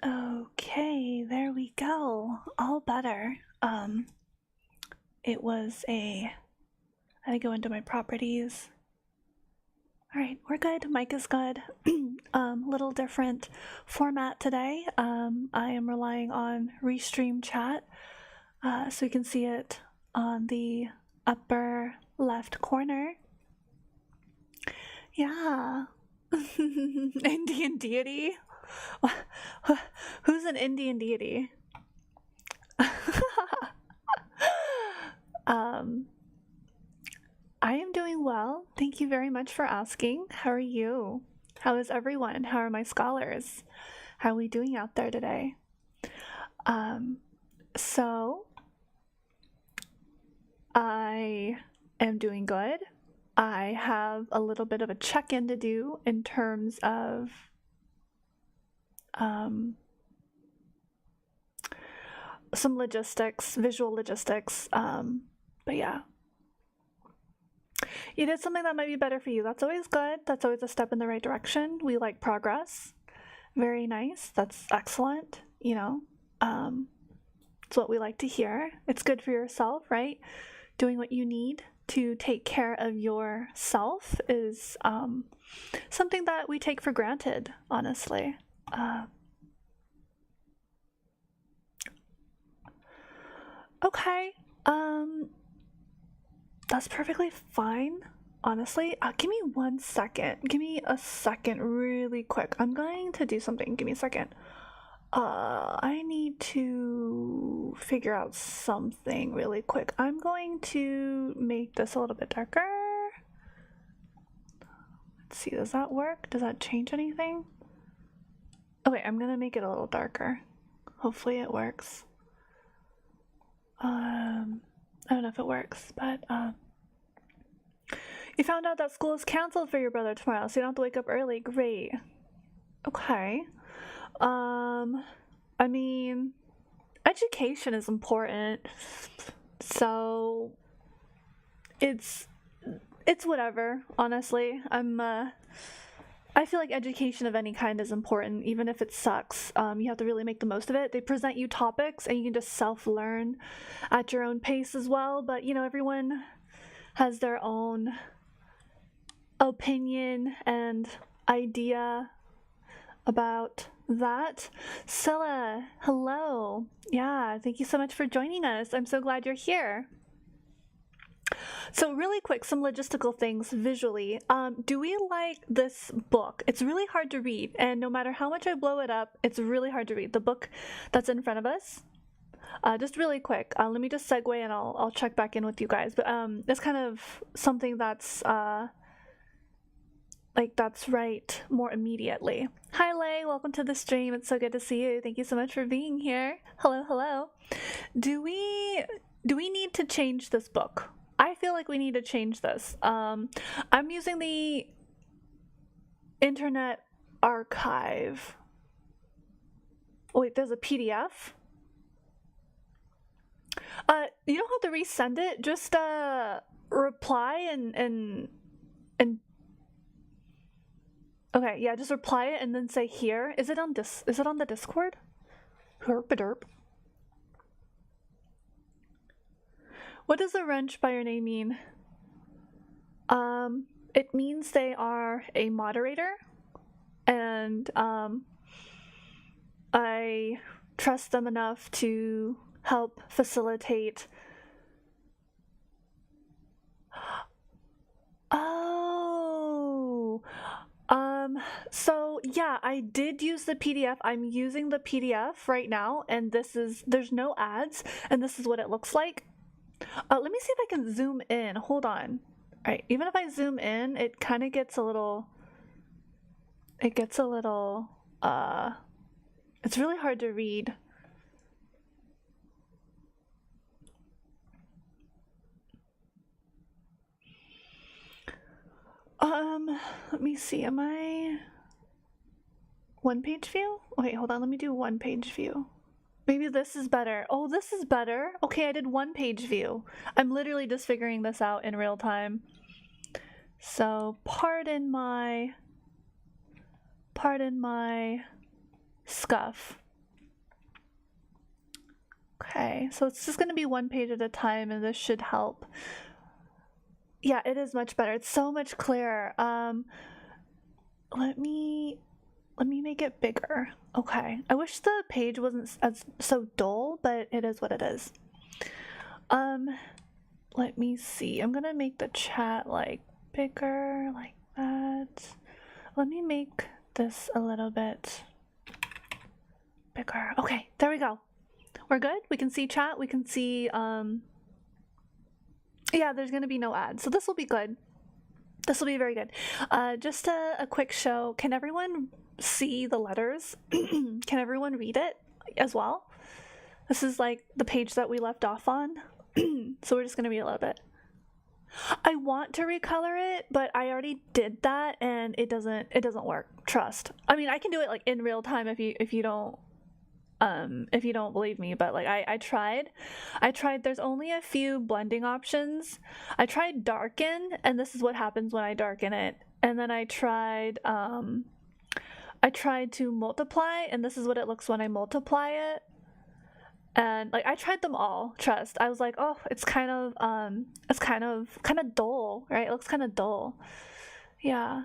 Okay, there we go. All better. It was I had to go into my properties. All right, we're good. Mic is good. Little different format today. I am relying on Restream chat, so you can see it on the upper left corner. Yeah. Indian deity? Who's an Indian deity? I am doing well. Thank you very much for asking. How are you? How is everyone? How are my scholars? How are we doing out there today? So I am doing good. I have a little bit of a check-in to do in terms of some logistics, visual logistics. But yeah. You did something that might be better for you. That's always good. That's always a step in the right direction. We like progress. Very nice. That's excellent. You know, it's what we like to hear. It's good for yourself, right? Doing what you need to take care of yourself is something that we take for granted, honestly. Okay. That's perfectly fine, honestly. Give me 1 second. Give me a second really quick. I'm going to do something. Give me a second. I need to figure out something really quick. I'm going to make this a little bit darker. Let's see, does that work? Does that change anything? Oh wait, I'm gonna make it a little darker. Hopefully it works. I don't know if it works, but you found out that school is canceled for your brother tomorrow, so you don't have to wake up early. Great. Okay. I mean, education is important, so it's whatever, honestly. I'm I feel like education of any kind is important, even if it sucks. You have to really make the most of it. They present you topics and you can just self-learn at your own pace as well. But, you know, everyone has their own opinion and idea about that. Scylla, hello. Yeah, thank you so much for joining us. I'm so glad you're here. So really quick, some logistical things visually. Do we like this book? It's really hard to read, and no matter how much I blow it up, it's really hard to read. The book that's in front of us. Just really quick, let me just segue and I'll check back in with you guys. But it's kind of something that's that's right more immediately. Hi Lay, welcome to the stream. It's so good to see you. Thank you so much for being here. Hello, hello. Do we need to change this book? I feel like we need to change this. I'm using the Internet Archive. Wait, there's a PDF? You don't have to resend it. Just reply and okay, yeah, just reply it and then say here. Is it on the Discord? Herp-a-derp. What does a wrench by your name mean? It means they are a moderator, and I trust them enough to help facilitate. Oh, so yeah, I did use the PDF. I'm using the PDF right now, and there's no ads, and this is what it looks like. Let me see if I can zoom in. Hold on. All right, even if I zoom in, it kind of gets a little, it's really hard to read. Let me see, am I one page view? Wait, hold on, let me do one page view. Maybe this is better. Oh, this is better. Okay, I did one page view. I'm literally just figuring this out in real time. So, pardon my scuff. Okay, so it's just gonna be one page at a time, and this should help. Yeah, it is much better. It's so much clearer. Let me make it bigger. Okay. I wish the page wasn't so dull, but it is what it is. Let me see. I'm gonna make the chat like bigger, like that. Let me make this a little bit bigger. Okay, there we go. We're good. We can see chat. We can see, yeah, there's gonna be no ads, so this will be good. This will be very good. Just a quick show. Can everyone see the letters? Can everyone read it as well? This is like the page that we left off on. So we're just gonna read a little bit. I want to recolor it, but I already did that and it doesn't work. Trust. I mean, I can do it like in real time if you don't believe me, but like I tried. There's only a few blending options. I tried darken, and this is what happens when I darken it. And then I tried to multiply, and this is what it looks when I multiply it. And like I tried them all. Trust. I was like, oh, it's kind of dull, right? It looks kind of dull. Yeah.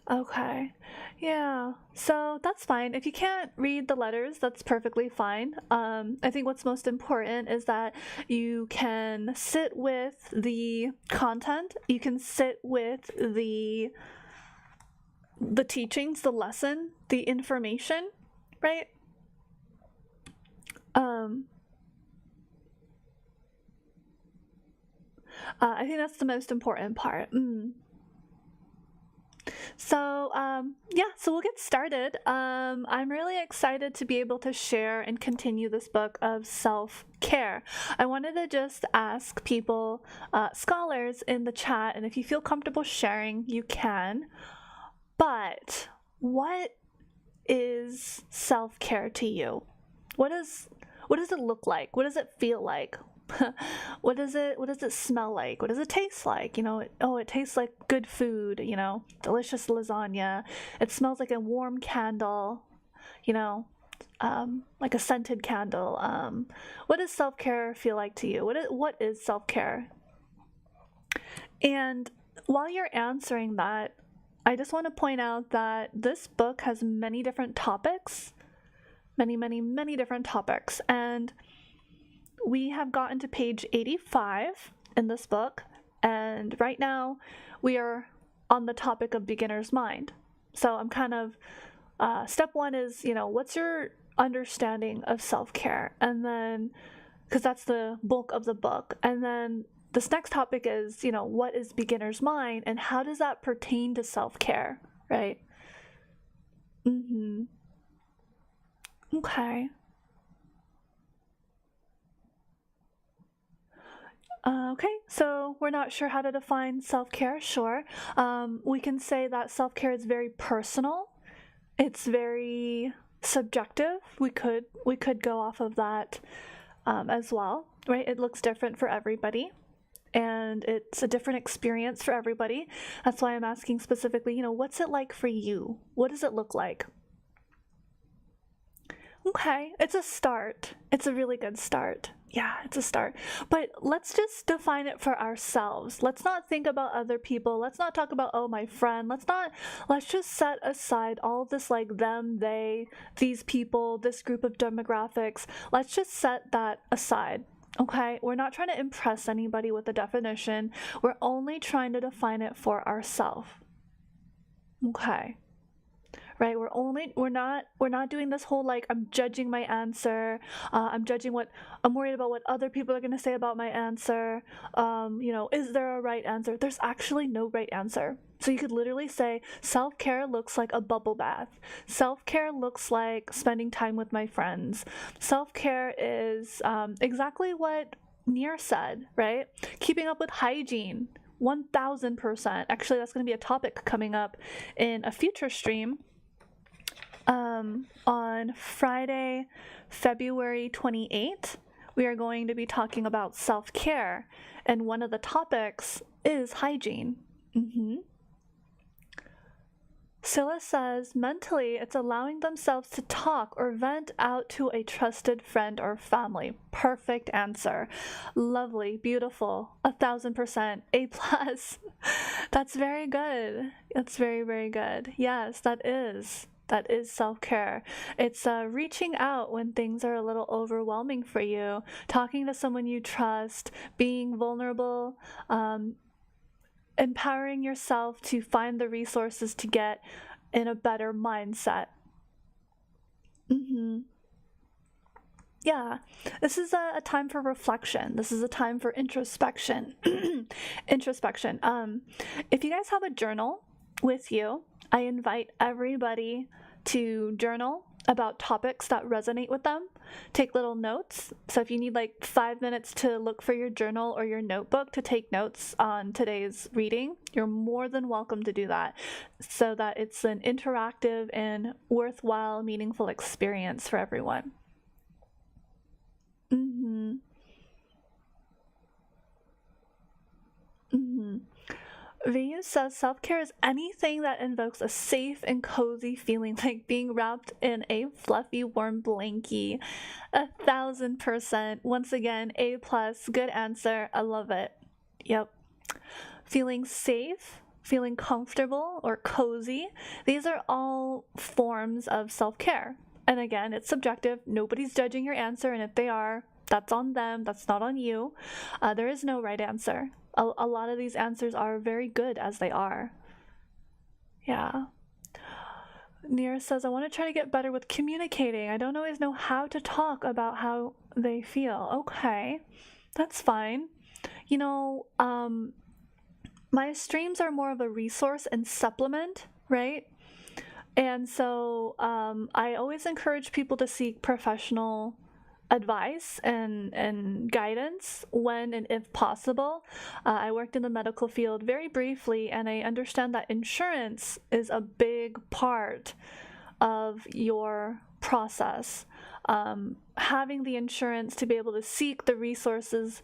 Okay. Yeah. So that's fine. If you can't read the letters, that's perfectly fine. I think what's most important is that you can sit with the content. You can sit with the teachings, the lesson, the information, right? I think that's the most important part. So yeah, so we'll get started. I'm really excited to be able to share and continue this book of self-care. I wanted to just ask people, scholars in the chat, and if you feel comfortable sharing, you can. But what is self-care to you? What does it look like? What does it feel like? What does it smell like? What does it taste like? It tastes like good food, delicious lasagna. It smells like a warm candle, you know, like a scented candle. What does self-care feel like to you? What is self-care? And while you're answering that, I just want to point out that this book has many different topics, many different topics. And we have gotten to page 85 in this book. And right now we are on the topic of beginner's mind. So I'm kind of, step one is, what's your understanding of self-care? And then, because that's the bulk of the book. And then this next topic is, what is beginner's mind and how does that pertain to self-care, right? Okay. Okay, so we're not sure how to define self-care, sure. We can say that self-care is very personal. It's very subjective. We could go off of that as well, right? It looks different for everybody. And it's a different experience for everybody. That's why I'm asking specifically, what's it like for you? What does it look like? Okay, it's a start. It's a really good start. Yeah, it's a start. But let's just define it for ourselves. Let's not think about other people. Let's not talk about, oh, my friend. Let's just set aside all this like them, they, these people, this group of demographics. Let's just set that aside. Okay, we're not trying to impress anybody with the definition. We're only trying to define it for ourselves. Okay. Right, we're not doing this whole like I'm judging my answer. I'm worried about what other people are going to say about my answer. Is there a right answer? There's actually no right answer. So you could literally say self-care looks like a bubble bath. Self-care looks like spending time with my friends. Self-care is exactly what Nir said, right? Keeping up with hygiene. 1000%. Actually, that's going to be a topic coming up in a future stream. On Friday, February 28th, we are going to be talking about self-care, and one of the topics is hygiene. Scylla says, mentally, it's allowing themselves to talk or vent out to a trusted friend or family. Perfect answer. Lovely, beautiful, 1000%, A+. That's very good. That's very, very good. Yes, that is self-care. It's reaching out when things are a little overwhelming for you, talking to someone you trust, being vulnerable, empowering yourself to find the resources to get in a better mindset. Yeah, this is a time for reflection. This is a time for introspection. Introspection. If you guys have a journal with you, I invite everybody to journal about topics that resonate with them. Take little notes. So if you need like 5 minutes to look for your journal or your notebook to take notes on today's reading, you're more than welcome to do that so that it's an interactive and worthwhile, meaningful experience for everyone. Venus says self-care is anything that invokes a safe and cozy feeling, like being wrapped in a fluffy, warm blankie. 1000%. Once again, A+. Good answer. I love it. Yep. Feeling safe, feeling comfortable or cozy. These are all forms of self-care. And again, it's subjective. Nobody's judging your answer, and if they are, that's on them. That's not on you. There is no right answer. A lot of these answers are very good as they are. Yeah. Nira says, I want to try to get better with communicating. I don't always know how to talk about how they feel. Okay, that's fine. My streams are more of a resource and supplement, right? And so I always encourage people to seek professional advice and guidance when and if possible. I worked in the medical field very briefly, and I understand that insurance is a big part of your process. having the insurance to be able to seek the resources,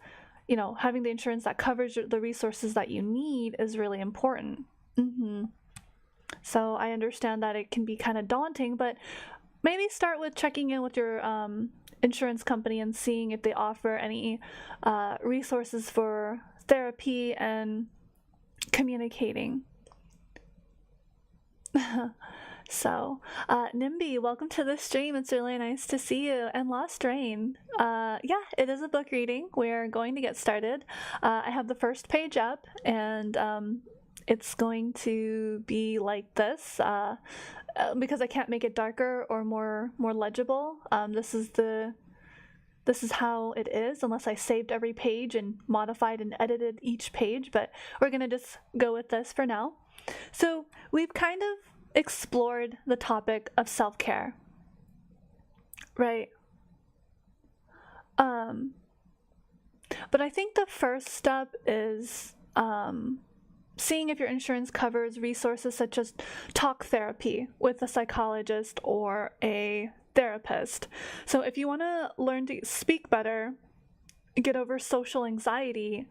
having the insurance that covers the resources that you need is really important. So I understand that it can be kind of daunting, but maybe start with checking in with your insurance company and seeing if they offer any resources for therapy and communicating. So, Nimby, welcome to the stream. It's really nice to see you. And Lost Rain. Yeah, it is a book reading. We're going to get started. I have the first page up, and it's going to be like this because I can't make it darker or more legible. This is how it is, unless I saved every page and modified and edited each page, but we're going to just go with this for now. So we've kind of explored the topic of self-care, right? But I think the first step is seeing if your insurance covers resources such as talk therapy with a psychologist or a therapist. So if you want to learn to speak better, get over social anxiety,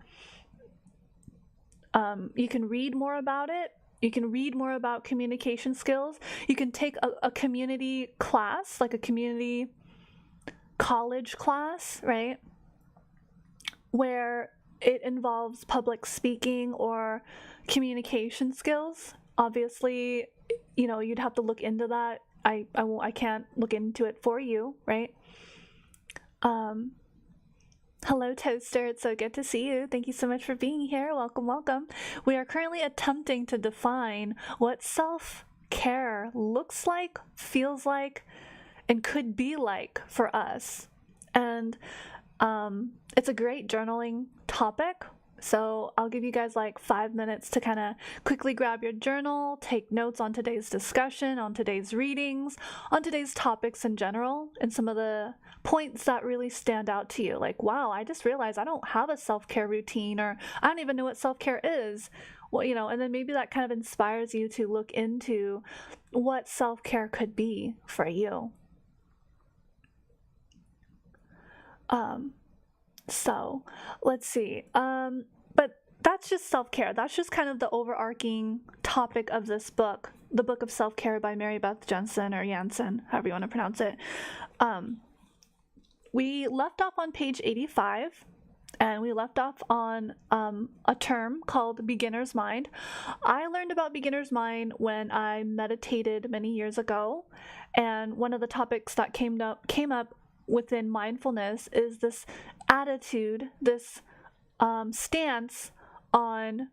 you can read more about it. You can read more about communication skills. You can take a community class, like a community college class, right? Where it involves public speaking or communication skills. Obviously, you'd have to look into that. I can't look into it for you, right? Hello, Toaster. It's so good to see you. Thank you so much for being here. Welcome, welcome. We are currently attempting to define what self-care looks like, feels like, and could be like for us. And it's a great journaling topic. So I'll give you guys like 5 minutes to kind of quickly grab your journal, take notes on today's discussion, on today's readings, on today's topics in general, and some of the points that really stand out to you. Like, wow, I just realized I don't have a self-care routine, or I don't even know what self-care is. Well, and then maybe that kind of inspires you to look into what self-care could be for you. So let's see. But that's just self-care. That's just kind of the overarching topic of this book, the Book of Self-Care by Mary Beth Janssen, or Janssen, however you want to pronounce it. We left off on page 85, and we left off on a term called beginner's mind. I learned about beginner's mind when I meditated many years ago, and one of the topics that came up within mindfulness is this attitude, this stance on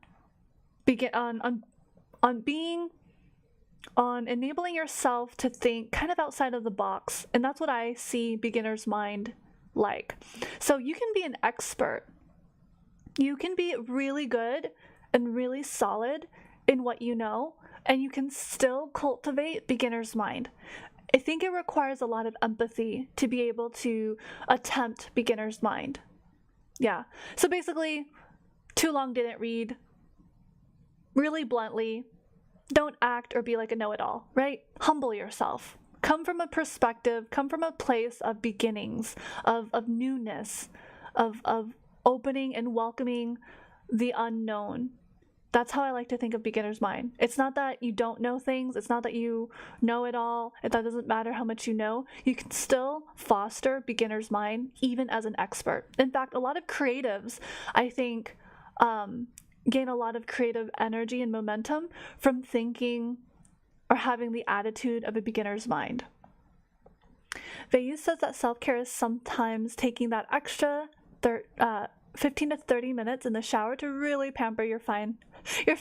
enabling yourself to think kind of outside of the box. And that's what I see beginner's mind like. So you can be an expert. You can be really good and really solid in what you know, and you can still cultivate beginner's mind. I think it requires a lot of empathy to be able to attempt beginner's mind. Yeah. So basically, too long didn't read. Really bluntly, don't act or be like a know-it-all, right? Humble yourself. Come from a perspective, come from a place of beginnings, of newness, of opening and welcoming the unknown. That's how I like to think of beginner's mind. It's not that you don't know things. It's not that you know it all. That doesn't matter how much you know. You can still foster beginner's mind even as an expert. In fact, a lot of creatives, I think, gain a lot of creative energy and momentum from thinking or having the attitude of a beginner's mind. Vayu says that self-care is sometimes taking that extra 15 to 30 minutes in the shower to really pamper your fin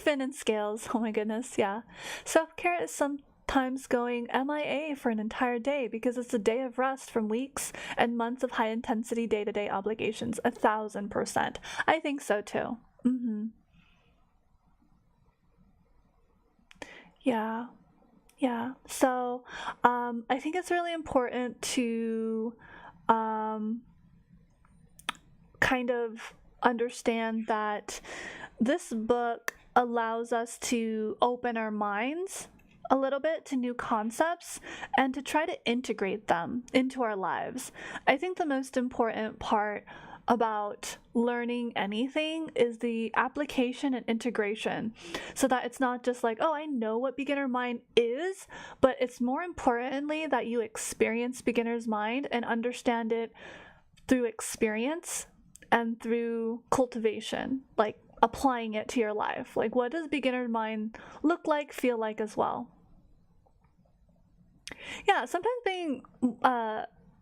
and scales. Oh my goodness, yeah. Self-care is sometimes going MIA for an entire day because it's a day of rest from weeks and months of high-intensity day-to-day obligations. 1,000%. I think so too. Yeah. So I think it's really important to kind of understand that this book allows us to open our minds a little bit to new concepts and to try to integrate them into our lives. I think the most important part about learning anything is the application and integration, so that it's not just like, oh, I know what beginner mind is, but it's more importantly that you experience beginner's mind and understand it through experience and through cultivation, like applying it to your life. Like, what does beginner mind look like, feel like as well? Yeah, sometimes being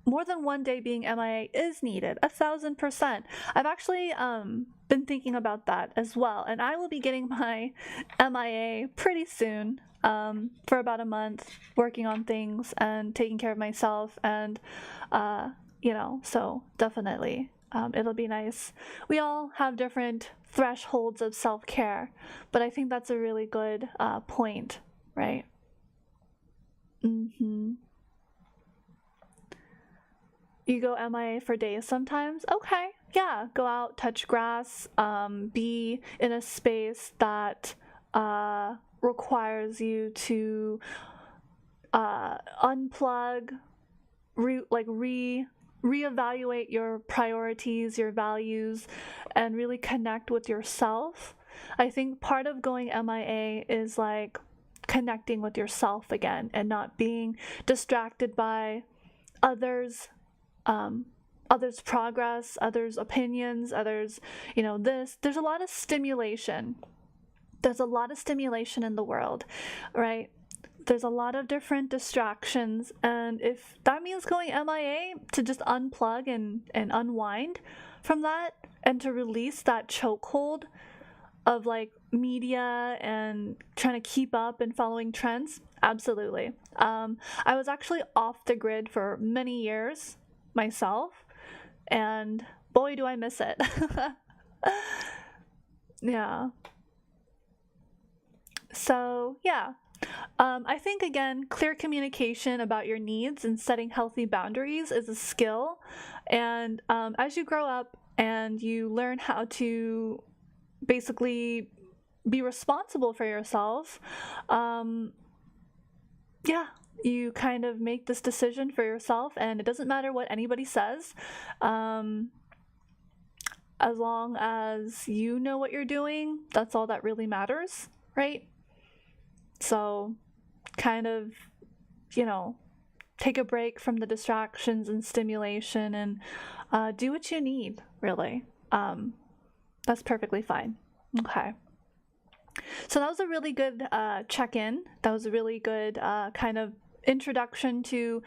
more than one day being MIA is needed, 1,000%. I've actually been thinking about that as well, and I will be getting my MIA pretty soon, for about a month, working on things and taking care of myself, and so definitely it'll be nice. We all have different thresholds of self-care, but I think that's a really good point, right? You go MIA for days sometimes? Okay, yeah, go out, touch grass, be in a space that requires you to unplug, reevaluate your priorities, your values, and really connect with yourself. I think part of going MIA is like connecting with yourself again and not being distracted by others' progress, others' opinions, others, there's a lot of stimulation. There's a lot of stimulation in the world, right? There's a lot of different distractions, and if that means going MIA to just unplug and unwind from that and to release that chokehold of like media and trying to keep up and following trends, absolutely. I was actually off the grid for many years myself, and boy, do I miss it. Yeah. So, yeah. I think, again, clear communication about your needs and setting healthy boundaries is a skill. And as you grow up and you learn how to basically be responsible for yourself, you kind of make this decision for yourself, and it doesn't matter what anybody says, as long as you know what you're doing. That's all that really matters, right? So kind of, take a break from the distractions and stimulation and do what you need, really. That's perfectly fine. Okay. So that was a really good check-in. That was a really good kind of introduction to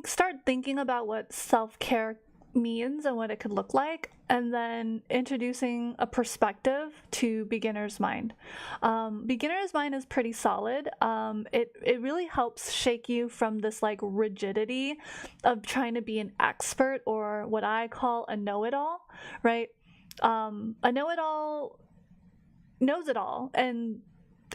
start thinking about what self-care means and what it could look like, and then introducing a perspective to beginner's mind. Beginner's mind is pretty solid. It really helps shake you from this like rigidity of trying to be an expert, or what I call a know-it-all, right? A know-it-all knows it all, and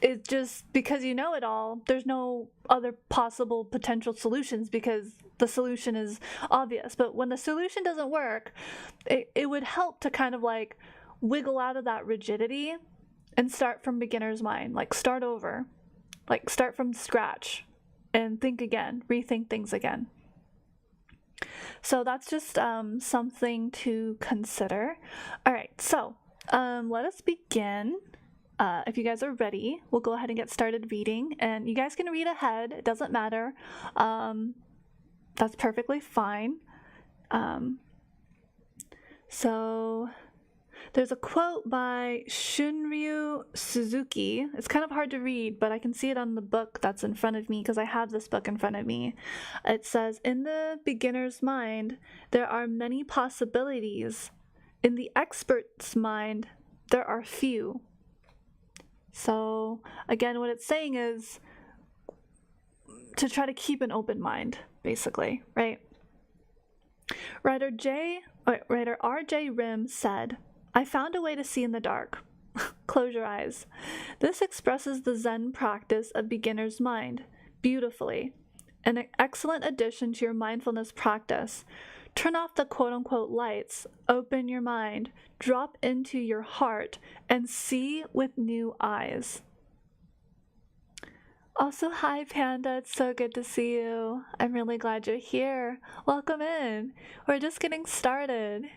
it's just because you know it all, there's no other possible potential solutions because the solution is obvious. But when the solution doesn't work, it would help to kind of like wiggle out of that rigidity and start from beginner's mind, like start over, like start from scratch and think again, rethink things again. So that's just something to consider. All right, so let us begin. If you guys are ready, we'll go ahead and get started reading, and you guys can read ahead. It doesn't matter. That's perfectly fine. So there's a quote by Shunryu Suzuki. It's kind of hard to read, but I can see it on the book that's in front of me because I have this book in front of me. It says, "In the beginner's mind, there are many possibilities. In the expert's mind, there are few." So again, what it's saying is to try to keep an open mind, basically, right? Writer R.J. Rim said, "I found a way to see in the dark. Close your eyes." This expresses the Zen practice of beginner's mind beautifully, an excellent addition to your mindfulness practice. Turn off the quote-unquote lights, open your mind, drop into your heart, and see with new eyes. Also, hi Panda, it's so good to see you. I'm really glad you're here. Welcome in. We're just getting started.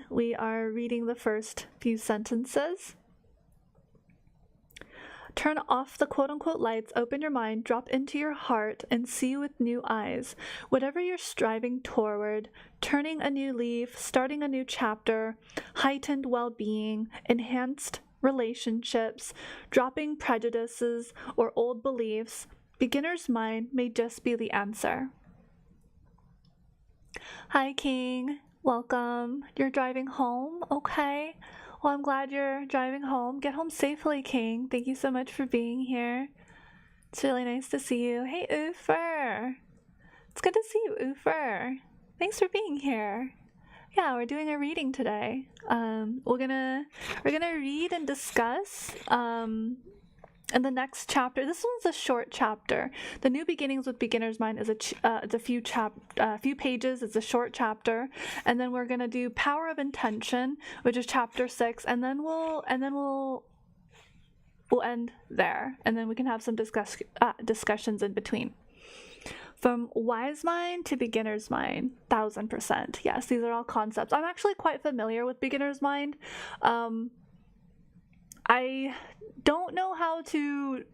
We are reading the first few sentences. Turn off the quote-unquote lights, open your mind, drop into your heart, and see with new eyes. Whatever you're striving toward, turning a new leaf, starting a new chapter, heightened well-being, enhanced relationships, dropping prejudices or old beliefs, beginner's mind may just be the answer. Hi, King. Welcome. You're driving home? Okay. Well, I'm glad you're driving home. Get home safely, King. Thank you so much for being here. It's really nice to see you. Hey, Ufer. It's good to see you, Ufer. Thanks for being here. Yeah, we're doing a reading today. We're gonna read and discuss in the next chapter. This one's a short chapter. The New Beginnings with Beginner's Mind is it's a few pages. It's a short chapter, and then we're gonna do Power of Intention, which is chapter 6, and then we'll end there, and then we can have some discussions in between. From Wise Mind to Beginner's Mind, 1000%. Yes, these are all concepts. I'm actually quite familiar with Beginner's Mind. I don't know how to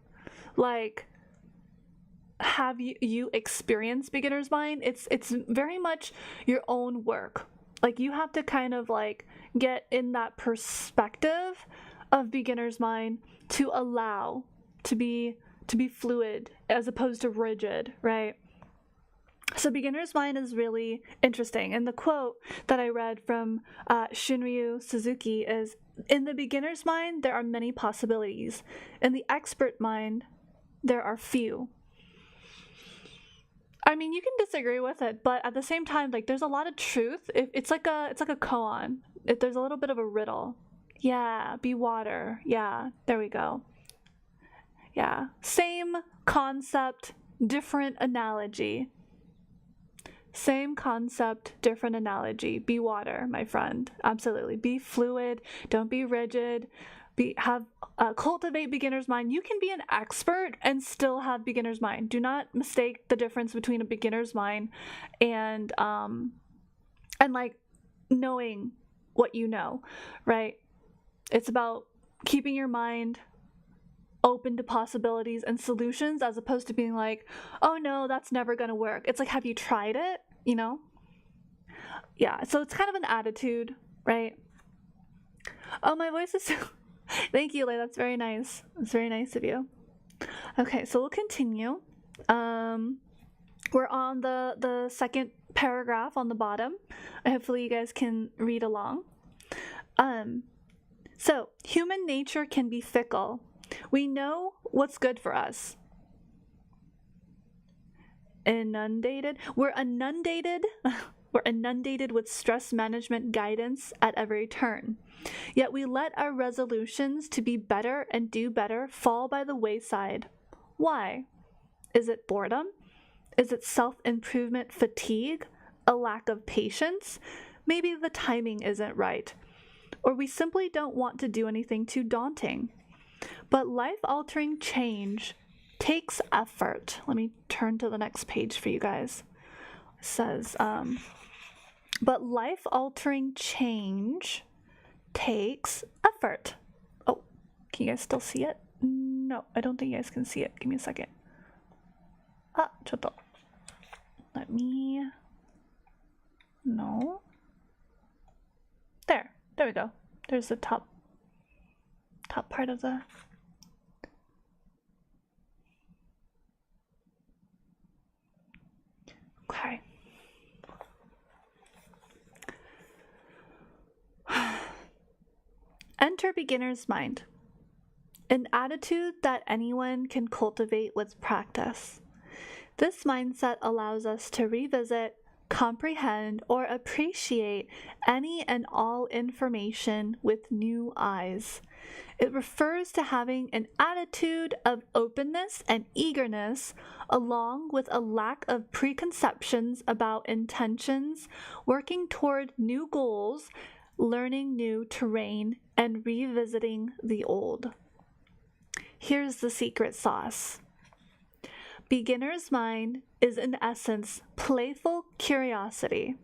have you experience Beginner's Mind. It's very much your own work. Like, you have to kind of get in that perspective of Beginner's Mind to allow to be fluid as opposed to rigid, right? So Beginner's Mind is really interesting. And the quote that I read from Shunryu Suzuki is, in the beginner's mind, there are many possibilities. In the expert mind, there are few. I mean, you can disagree with it, but at the same time, there's a lot of truth. It's like a koan. There's a little bit of a riddle. Yeah, be water. Yeah, there we go. Yeah, same concept, different analogy. Same concept, different analogy. Be water, my friend. Absolutely. Be fluid. Don't be rigid. Cultivate beginner's mind. You can be an expert and still have beginner's mind. Do not mistake the difference between a beginner's mind and knowing what you know, right? It's about keeping your mind open to possibilities and solutions, as opposed to being like, oh no, that's never gonna work. It's like, have you tried it? Yeah, so it's kind of an attitude, right? Oh, my voice is so thank you, Lay. That's very nice. That's very nice of you. Okay, so we'll continue. We're on the second paragraph on the bottom. Hopefully you guys can read along. So human nature can be fickle. We know what's good for us. We're inundated with stress management guidance at every turn. Yet we let our resolutions to be better and do better fall by the wayside. Why? Is it boredom? Is it self-improvement fatigue? A lack of patience? Maybe the timing isn't right. Or we simply don't want to do anything too daunting. But life-altering change takes effort. Let me turn to the next page for you guys. It says, but life-altering change takes effort. Oh, can you guys still see it? No, I don't think you guys can see it. Give me a second. Chotto. No. There we go. There's the top part of the... Okay. Enter beginner's mind. An attitude that anyone can cultivate with practice. This mindset allows us to revisit, comprehend, or appreciate any and all information with new eyes. It refers to having an attitude of openness and eagerness, along with a lack of preconceptions about intentions, working toward new goals, learning new terrain, and revisiting the old. Here's the secret sauce. Beginner's mind is in essence playful curiosity.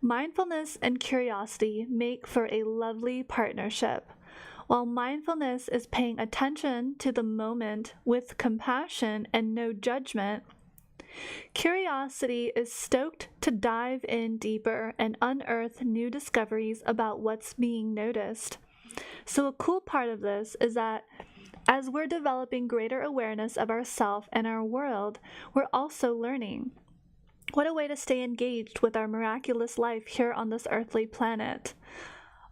Mindfulness and curiosity make for a lovely partnership. While mindfulness is paying attention to the moment with compassion and no judgment, curiosity is stoked to dive in deeper and unearth new discoveries about what's being noticed. So a cool part of this is that as we're developing greater awareness of ourselves and our world, we're also learning. What a way to stay engaged with our miraculous life here on this earthly planet.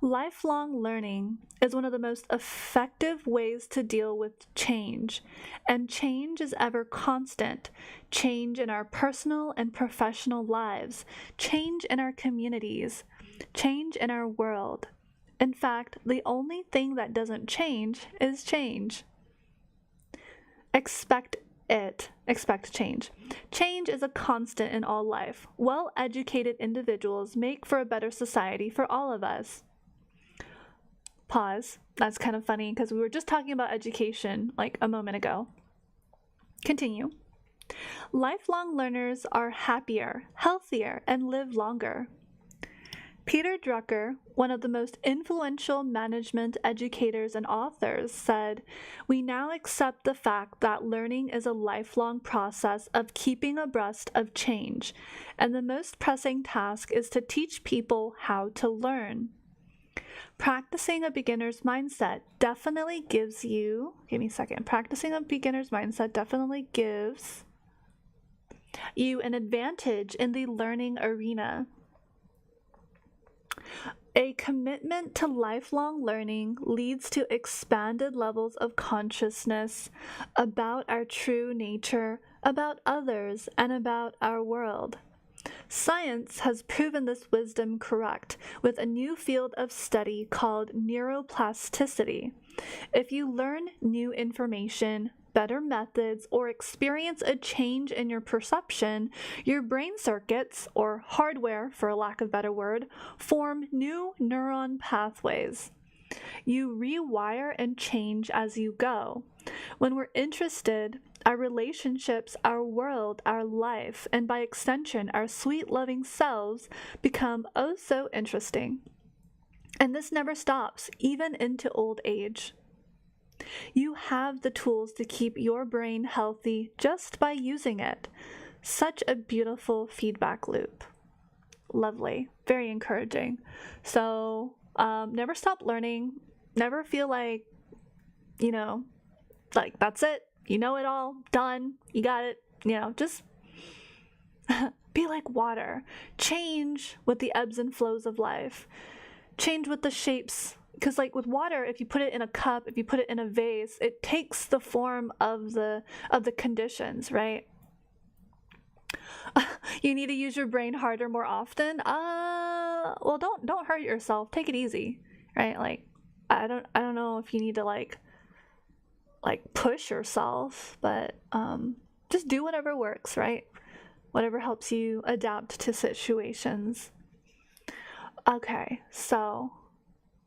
Lifelong learning is one of the most effective ways to deal with change, and change is ever constant. Change in our personal and professional lives, change in our communities, change in our world. In fact, the only thing that doesn't change is change. Expect change. Change is a constant in all life. Well-educated individuals make for a better society for all of us. Pause. That's kind of funny because we were just talking about education like a moment ago. Continue. Lifelong learners are happier, healthier, and live longer. Peter Drucker, one of the most influential management educators and authors, said, "We now accept the fact that learning is a lifelong process of keeping abreast of change, and the most pressing task is to teach people how to learn." Practicing a beginner's mindset definitely gives you, practicing a beginner's mindset definitely gives you an advantage in the learning arena. A commitment to lifelong learning leads to expanded levels of consciousness about our true nature, about others, and about our world. Science has proven this wisdom correct with a new field of study called neuroplasticity. If you learn new information, better methods, or experience a change in your perception, your brain circuits, or hardware for a lack of a better word, form new neuron pathways. You rewire and change as you go. When we're interested, our relationships, our world, our life, and by extension, our sweet loving selves become oh so interesting. And this never stops, even into old age. You have the tools to keep your brain healthy just by using it. Such a beautiful feedback loop. Lovely. Very encouraging. So, never stop learning. Never feel like, like that's it. You know it all. Done. You got it. Just be like water. Change with the ebbs and flows of life. Change with the shapes. Because like with water, if you put it in a cup, if you put it in a vase, it takes the form of the conditions, right? You need to use your brain harder more often. Well, don't hurt yourself. Take it easy, right? Like, I don't know if you need to like push yourself, but just do whatever works, right? Whatever helps you adapt to situations. Okay, so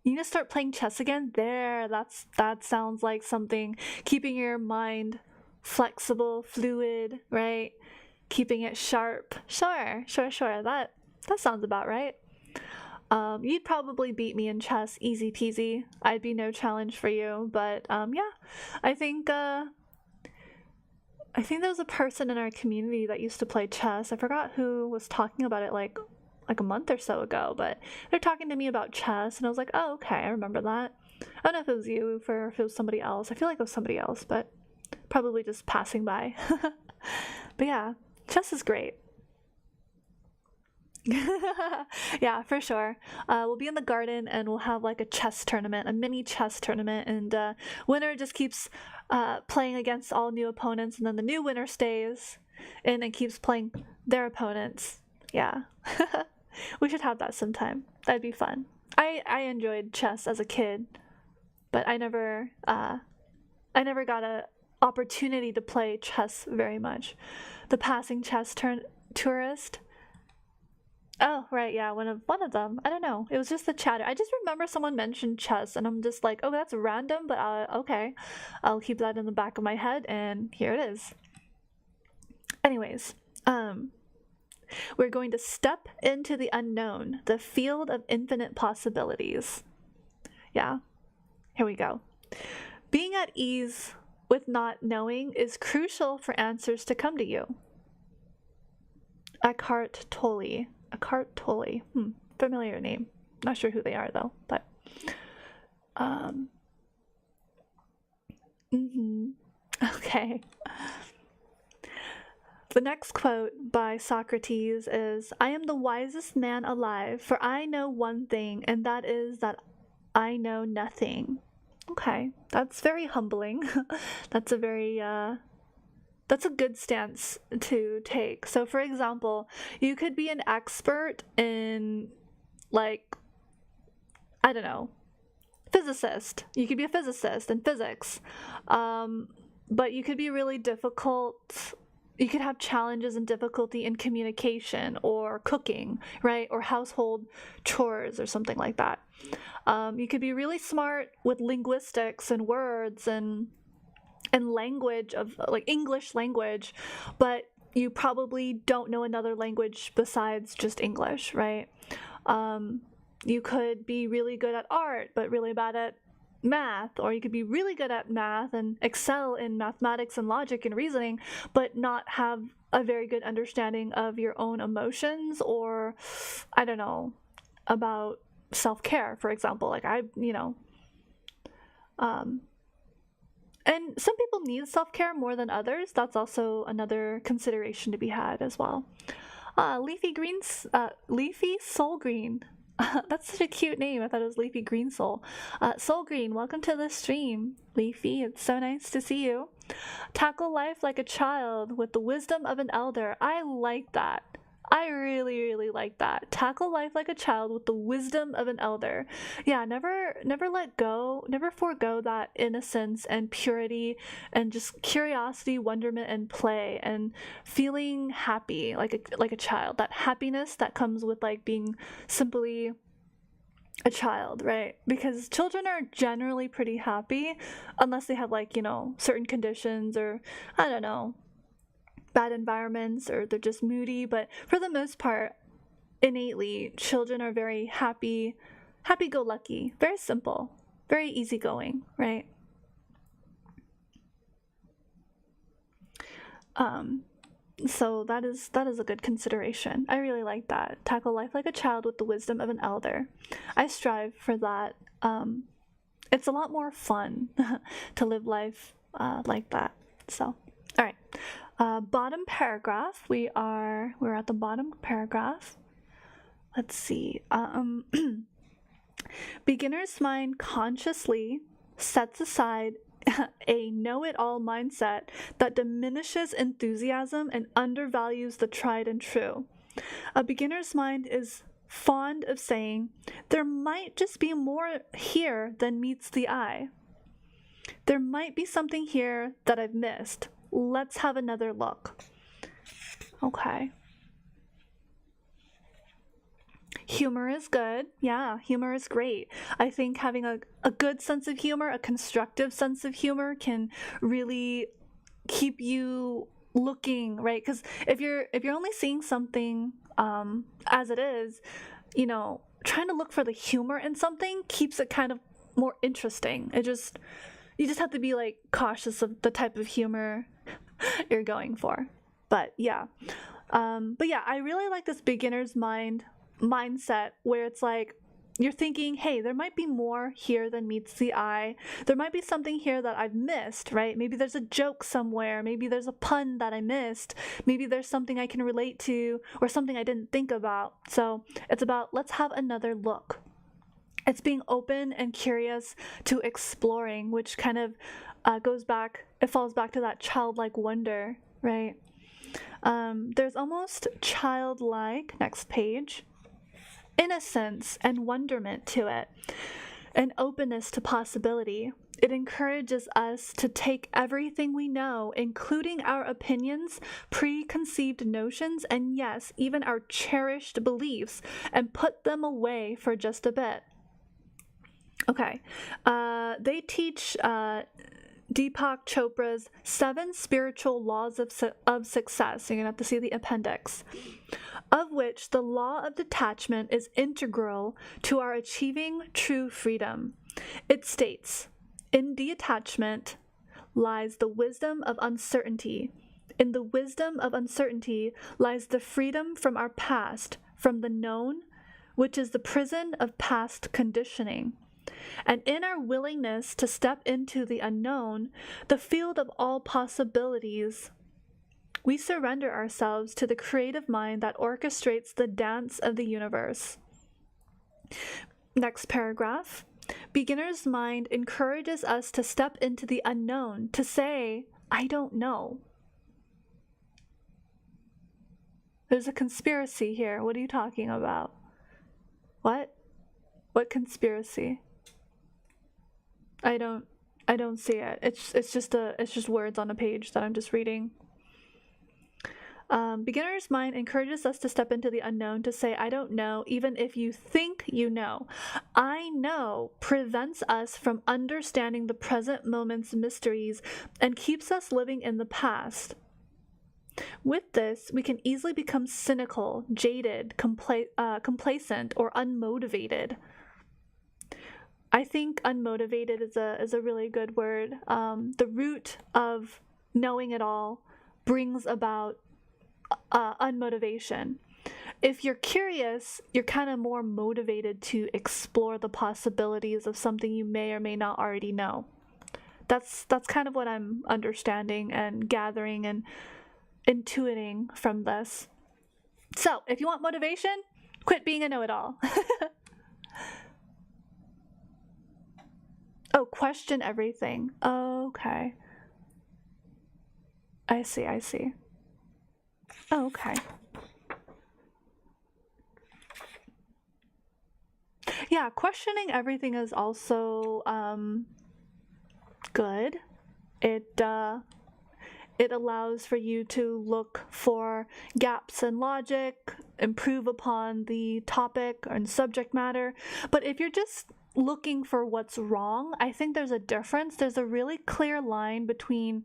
you need to start playing chess again. That sounds like something. Keeping your mind flexible, fluid, right? Keeping it sharp. Sure. That sounds about right. You'd probably beat me in chess, easy peasy. I'd be no challenge for you, but yeah, I think there was a person in our community that used to play chess. I forgot who was talking about it like a month or so ago, but they're talking to me about chess, and I was like, oh, okay, I remember that. I don't know if it was you or if it was somebody else. I feel like it was somebody else, but probably just passing by. But yeah, chess is great. Yeah, for sure. We'll be in the garden and we'll have like a chess tournament, a mini chess tournament, and winner just keeps playing against all new opponents, and then the new winner stays and keeps playing their opponents. Yeah. We should have that sometime. That'd be fun. I enjoyed chess as a kid, but I never got a opportunity to play chess very much. The passing chess tourist, Oh, right, yeah, one of them. I don't know. It was just the chatter. I just remember someone mentioned chess, and I'm just like, oh, that's random, but okay. I'll keep that in the back of my head, and here it is. Anyways, we're going to step into the unknown, the field of infinite possibilities. Yeah, here we go. Being at ease with not knowing is crucial for answers to come to you. Eckhart Tolle. Eckhart Tolle. Familiar name. Not sure who they are though, but okay. The next quote by Socrates is, I am the wisest man alive, for I know one thing, and that is that I know nothing. Okay, that's very humbling. That's a very, that's a good stance to take. So, for example, you could be an expert in, like, I don't know, physicist. You could be a physicist in physics. But you could be really difficult. You could have challenges and difficulty in communication or cooking, right? Or household chores or something like that. You could be really smart with linguistics and words and language of like English language, but you probably don't know another language besides just English, right? You could be really good at art, but really bad at math, or you could be really good at math and excel in mathematics and logic and reasoning, but not have a very good understanding of your own emotions, or I don't know, about self-care, for example. Like and some people need self-care more than others. That's also another consideration to be had as well. Leafy Soul Green. That's such a cute name. I thought it was Leafy Green Soul. Soul Green, welcome to the stream, Leafy. It's so nice to see you. Tackle life like a child with the wisdom of an elder. I like that. I really, really like that. Tackle life like a child with the wisdom of an elder. Yeah, never let go, never forego that innocence and purity and just curiosity, wonderment, and play, and feeling happy like a child. That happiness that comes with like being simply a child, right? Because children are generally pretty happy unless they have like, certain conditions, or I don't know, bad environments, or they're just moody. But for the most part, innately, children are very happy-go-lucky, very simple, very easygoing, right? So that is a good consideration. I really like that. Tackle life like a child with the wisdom of an elder. I strive for that. It's a lot more fun to live life like that. So, all right. Bottom paragraph. We're at the bottom paragraph. Let's see. Beginner's mind consciously sets aside a know-it-all mindset that diminishes enthusiasm and undervalues the tried and true. A beginner's mind is fond of saying, there might just be more here than meets the eye. There might be something here that I've missed. Let's have another look. Okay. Humor is good. Yeah, humor is great. I think having a good sense of humor, a constructive sense of humor, can really keep you looking, right? Because if you're only seeing something as it is, trying to look for the humor in something keeps it kind of more interesting. You just have to be like cautious of the type of humor you're going for. But yeah, I really like this beginner's mindset where it's like you're thinking, hey, there might be more here than meets the eye. There might be something here that I've missed, right? Maybe there's a joke somewhere. Maybe there's a pun that I missed. Maybe there's something I can relate to, or something I didn't think about. So it's about, let's have another look. It's being open and curious to exploring, which kind of falls back to that childlike wonder, right? There's almost childlike, next page, innocence and wonderment to it. an openness to possibility. It encourages us to take everything we know, including our opinions, preconceived notions, and yes, even our cherished beliefs, and put them away for just a bit. Okay, they teach Deepak Chopra's 7 spiritual laws of success. You're going to have to see the appendix, of which the law of detachment is integral to our achieving true freedom. It states, in detachment lies the wisdom of uncertainty. In the wisdom of uncertainty lies the freedom from our past, from the known, which is the prison of past conditioning. And in our willingness to step into the unknown, the field of all possibilities, we surrender ourselves to the creative mind that orchestrates the dance of the universe. Next paragraph. Beginner's mind encourages us to step into the unknown, to say, I don't know. There's a conspiracy here. What are you talking about? What? What conspiracy? I don't see it. It's just words on a page that I'm just reading. Beginner's mind encourages us to step into the unknown, to say, I don't know, even if you think you know. I know prevents us from understanding the present moment's mysteries and keeps us living in the past. With this, we can easily become cynical, jaded, complacent, or unmotivated. I think unmotivated is a really good word. The root of knowing it all brings about unmotivation. If you're curious, you're kind of more motivated to explore the possibilities of something you may or may not already know. That's kind of what I'm understanding and gathering and intuiting from this. So, if you want motivation, quit being a know-it-all. Oh, question everything. Okay. I see. Okay. Yeah, questioning everything is also good. It allows for you to look for gaps in logic, improve upon the topic and subject matter. But if you're just looking for what's wrong, I think there's a difference. There's a really clear line between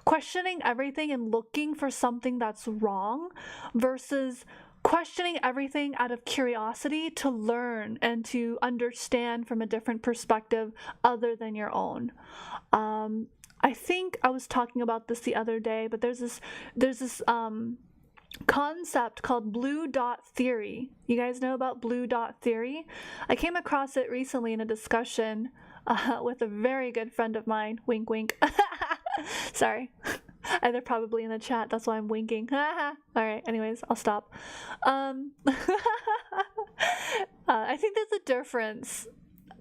questioning everything and looking for something that's wrong versus questioning everything out of curiosity to learn and to understand from a different perspective other than your own. I think I was talking about this the other day, but there's this concept called blue dot theory. You guys know about blue dot theory? I came across it recently in a discussion with a very good friend of mine. Wink, wink. Sorry. They're probably in the chat. That's why I'm winking. All right. Anyways, I'll stop. I think there's a difference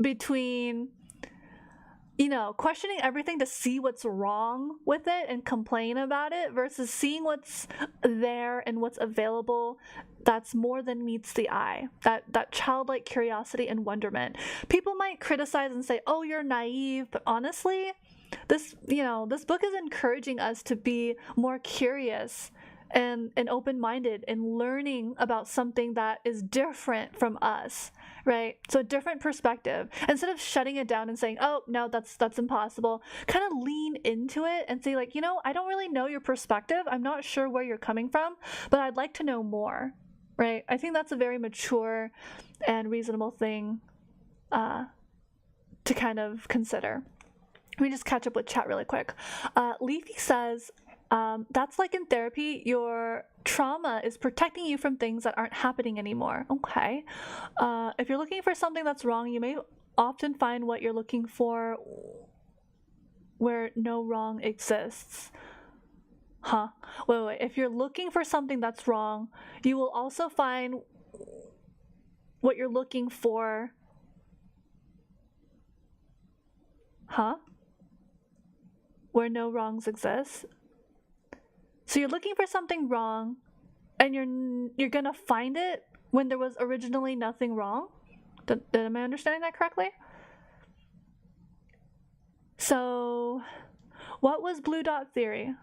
between, questioning everything to see what's wrong with it and complain about it versus seeing what's there and what's available that's more than meets the eye. That childlike curiosity and wonderment. People might criticize and say, "Oh, you're naive," but honestly, this book is encouraging us to be more curious and open-minded and learning about something that is different from us, right? So a different perspective. Instead of shutting it down and saying, oh, no, that's impossible, kind of lean into it and say, like, I don't really know your perspective. I'm not sure where you're coming from, but I'd like to know more, right? I think that's a very mature and reasonable thing to kind of consider. Let me just catch up with chat really quick. Leafy says, that's like in therapy, your trauma is protecting you from things that aren't happening anymore. Okay. If you're looking for something that's wrong, you may often find what you're looking for where no wrong exists. Huh? Wait. If you're looking for something that's wrong, you will also find what you're looking for. Huh? Where no wrongs exist. So you're looking for something wrong, and you're gonna find it when there was originally nothing wrong. Am I understanding that correctly? So what was blue dot theory?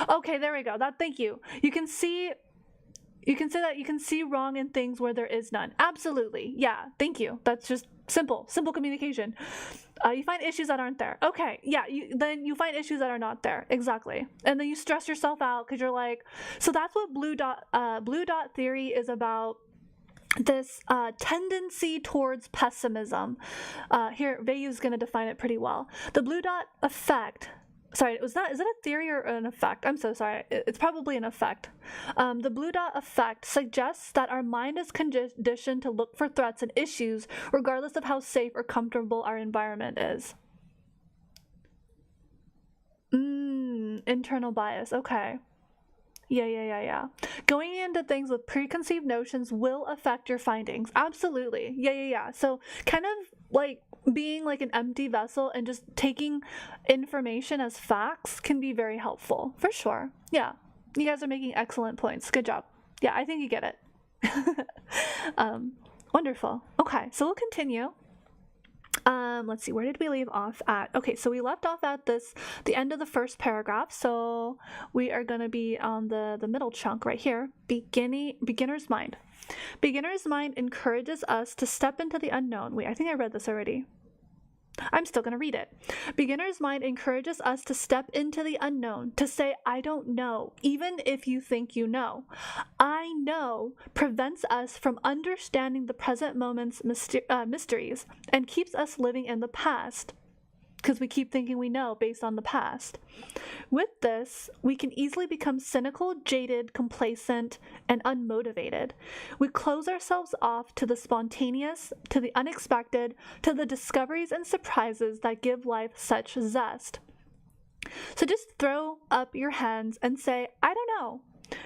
Okay, there we go. Thank you. You can say that you can see wrong in things where there is none. Absolutely. Yeah, thank you. That's just simple communication. You find issues that aren't there. Okay, yeah, then you find issues that are not there. Exactly. And then you stress yourself out because you're like, so that's what blue dot theory is about. This tendency towards pessimism. Here, Veyu's going to define it pretty well. The blue dot effect. Sorry, is that a theory or an effect? I'm so sorry. It's probably an effect. The blue dot effect suggests that our mind is conditioned to look for threats and issues regardless of how safe or comfortable our environment is. Internal bias. Okay. Yeah. Going into things with preconceived notions will affect your findings. Absolutely. Yeah. So kind of like being like an empty vessel and just taking information as facts can be very helpful, for sure. Yeah. You guys are making excellent points. Good job. Yeah, I think you get it. Wonderful. Okay, so we'll continue. Let's see, where did we leave off at? Okay, so we left off at the end of the first paragraph, so we are going to be on the middle chunk right here, beginner's mind. Beginner's mind encourages us to step into the unknown. Wait, I think I read this already. I'm still going to read it. Beginner's mind encourages us to step into the unknown, to say, I don't know, even if you think you know. I know prevents us from understanding the present moment's mysteries and keeps us living in the past, because we keep thinking we know based on the past. With this, we can easily become cynical, jaded, complacent, and unmotivated. We close ourselves off to the spontaneous, to the unexpected, to the discoveries and surprises that give life such zest. So just throw up your hands and say, I don't know.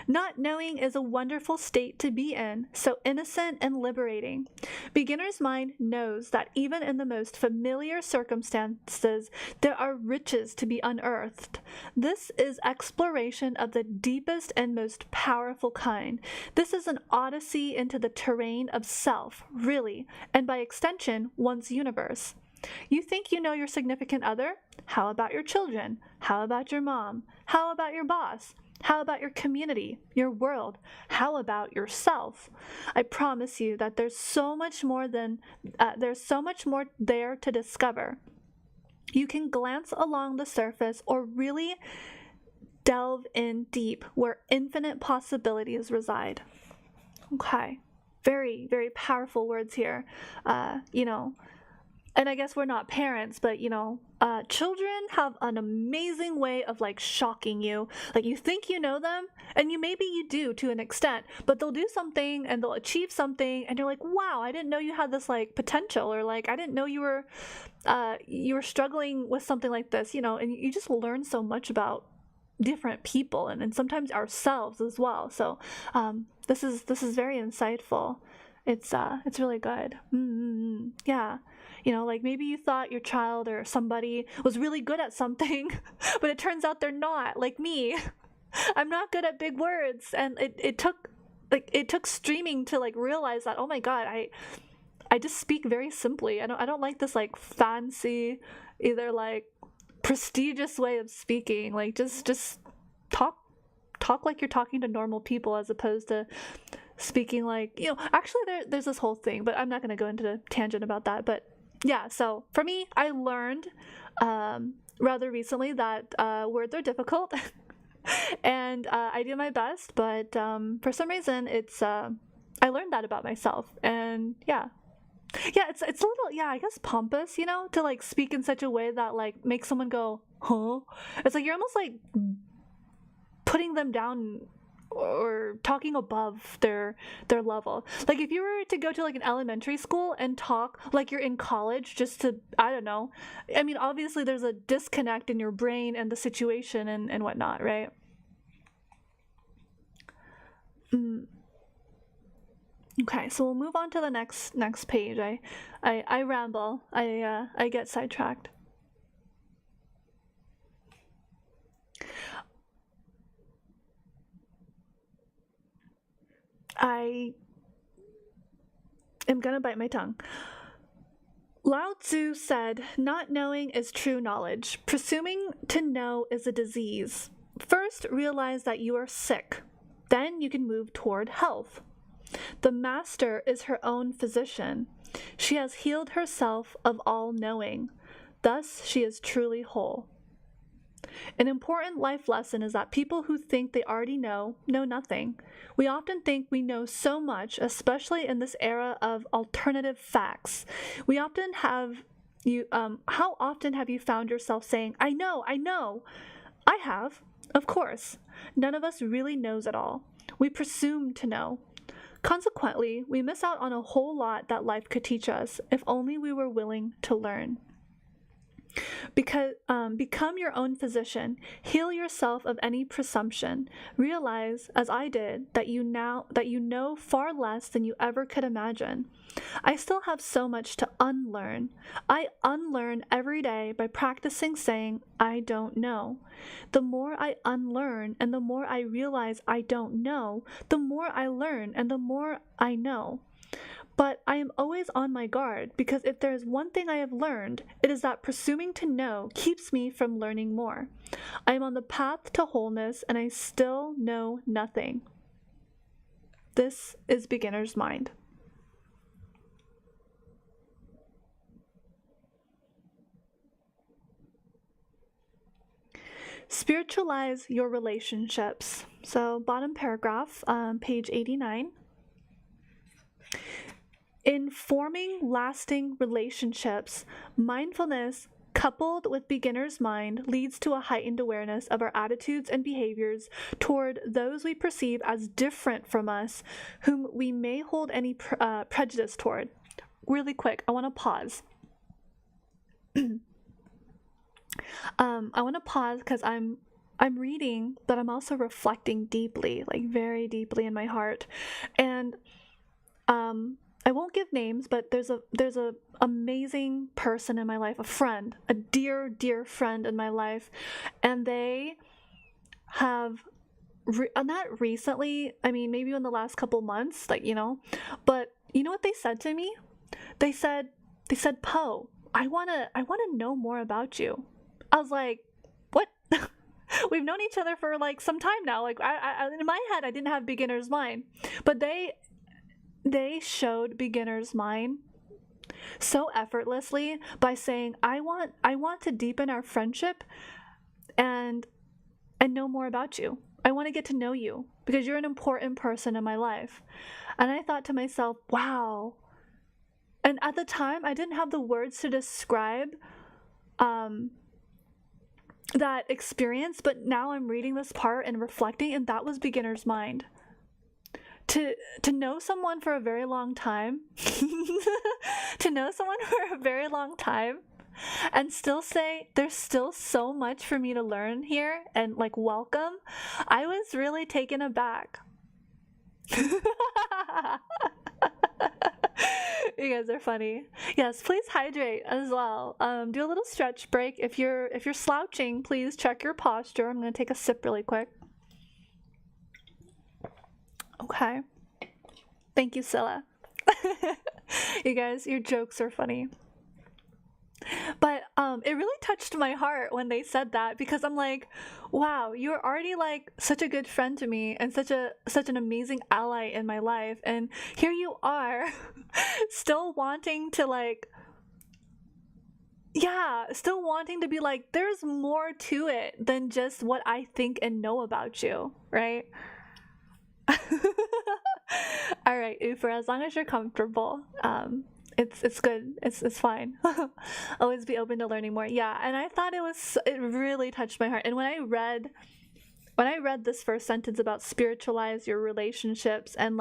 Not knowing is a wonderful state to be in, so innocent and liberating. Beginner's mind knows that even in the most familiar circumstances, there are riches to be unearthed. This is exploration of the deepest and most powerful kind. This is an odyssey into the terrain of self, really, and by extension, one's universe. You think you know your significant other? How about your children? How about your mom? How about your boss? How about your community, your world? How about yourself? I promise you that there's so much more there to discover. You can glance along the surface or really delve in deep where infinite possibilities reside. Okay, very, very powerful words here. And I guess we're not parents, but children have an amazing way of like shocking you. Like you think you know them, and maybe you do to an extent, but they'll do something and they'll achieve something, and you're like, wow, I didn't know you had this like potential, or like I didn't know you were struggling with something like this, and you just learn so much about different people and sometimes ourselves as well. So this is very insightful. It's really good. Yeah. Like maybe you thought your child or somebody was really good at something, but it turns out they're not. Like me, I'm not good at big words, and it took streaming to like realize that, oh my god, I just speak very simply. I don't like this like fancy, either like prestigious way of speaking. Like just talk like you're talking to normal people, as opposed to speaking like, actually there's this whole thing, but I'm not going to go into a tangent about that. But yeah, so for me, I learned rather recently that words are difficult and I do my best, but for some reason it's I learned that about myself. And yeah, it's a little, I guess pompous, to like speak in such a way that like makes someone go, huh? It's like you're almost like putting them down or talking above their level. Like if you were to go to like an elementary school and talk like you're in college, just to, I don't know, I mean, obviously there's a disconnect in your brain and the situation and whatnot, right? Okay, so we'll move on to the next page. I ramble. I get sidetracked. I am gonna bite my tongue. Lao Tzu said, "Not knowing is true knowledge. Presuming to know is a disease. First, realize that you are sick. Then you can move toward health. The master is her own physician. She has healed herself of all knowing. Thus, she is truly whole." An important life lesson is that people who think they already know nothing. We often think we know so much, especially in this era of alternative facts. We often have how often have you found yourself saying, "I know, I know"? I have, of course. None of us really knows it all. We presume to know. Consequently, we miss out on a whole lot that life could teach us if only we were willing to learn. Become your own physician. Heal yourself of any presumption. Realize, as I did, that you know far less than you ever could imagine. I still have so much to unlearn. I unlearn every day by practicing saying, "I don't know." The more I unlearn and the more I realize I don't know, the more I learn and the more I know. But I am always on my guard, because if there is one thing I have learned, it is that presuming to know keeps me from learning more. I am on the path to wholeness, and I still know nothing. This is beginner's mind. Spiritualize your relationships. So bottom paragraph, page 89. In forming lasting relationships, mindfulness coupled with beginner's mind leads to a heightened awareness of our attitudes and behaviors toward those we perceive as different from us, whom we may hold any prejudice toward. Really quick, I want to pause. I want to pause because I'm reading, but I'm also reflecting deeply, like very deeply in my heart. And I won't give names, but there's a amazing person in my life, a friend, a dear friend in my life, and they have not recently, I mean maybe in the last couple months, like, but you know what they said to me? They said, "Po, I wanna know more about you." I was like, "What?" We've known each other for like some time now. Like I in my head, I didn't have beginner's mind, but they showed beginner's mind so effortlessly by saying, I want to deepen our friendship and know more about you. I want to get to know you because you're an important person in my life." And I thought to myself, wow. And at the time, I didn't have the words to describe that experience, but now I'm reading this part and reflecting, and that was beginner's mind. To know someone for a very long time, to know someone for a very long time, and still say, "There's still so much for me to learn here," and like welcome, I was really taken aback. You guys are funny. Yes, please hydrate as well. Do a little stretch break. If you're slouching, please check your posture. I'm gonna take a sip really quick. Okay. Thank you, Scylla. You guys, your jokes are funny. But it really touched my heart when they said that, because I'm like, wow, you're already like such a good friend to me and such an amazing ally in my life, and here you are still wanting to be like, there's more to it than just what I think and know about you, right? All right, Ufer, as long as you're comfortable, it's good. It's fine. Always be open to learning more. Yeah, and I thought it really touched my heart. And when I read this first sentence about spiritualize your relationships and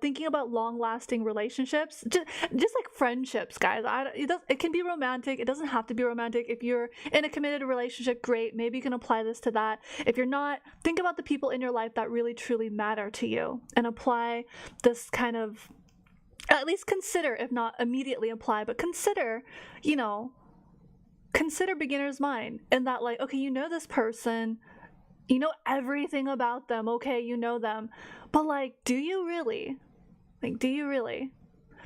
thinking about long-lasting relationships, just like friendships, guys. It can be romantic. It doesn't have to be romantic. If you're in a committed relationship, great. Maybe you can apply this to that. If you're not, think about the people in your life that really truly matter to you and apply this kind of, at least consider, if not immediately apply, but consider beginner's mind, and that okay, you know this person, you know everything about them, okay, you know them, but do you really?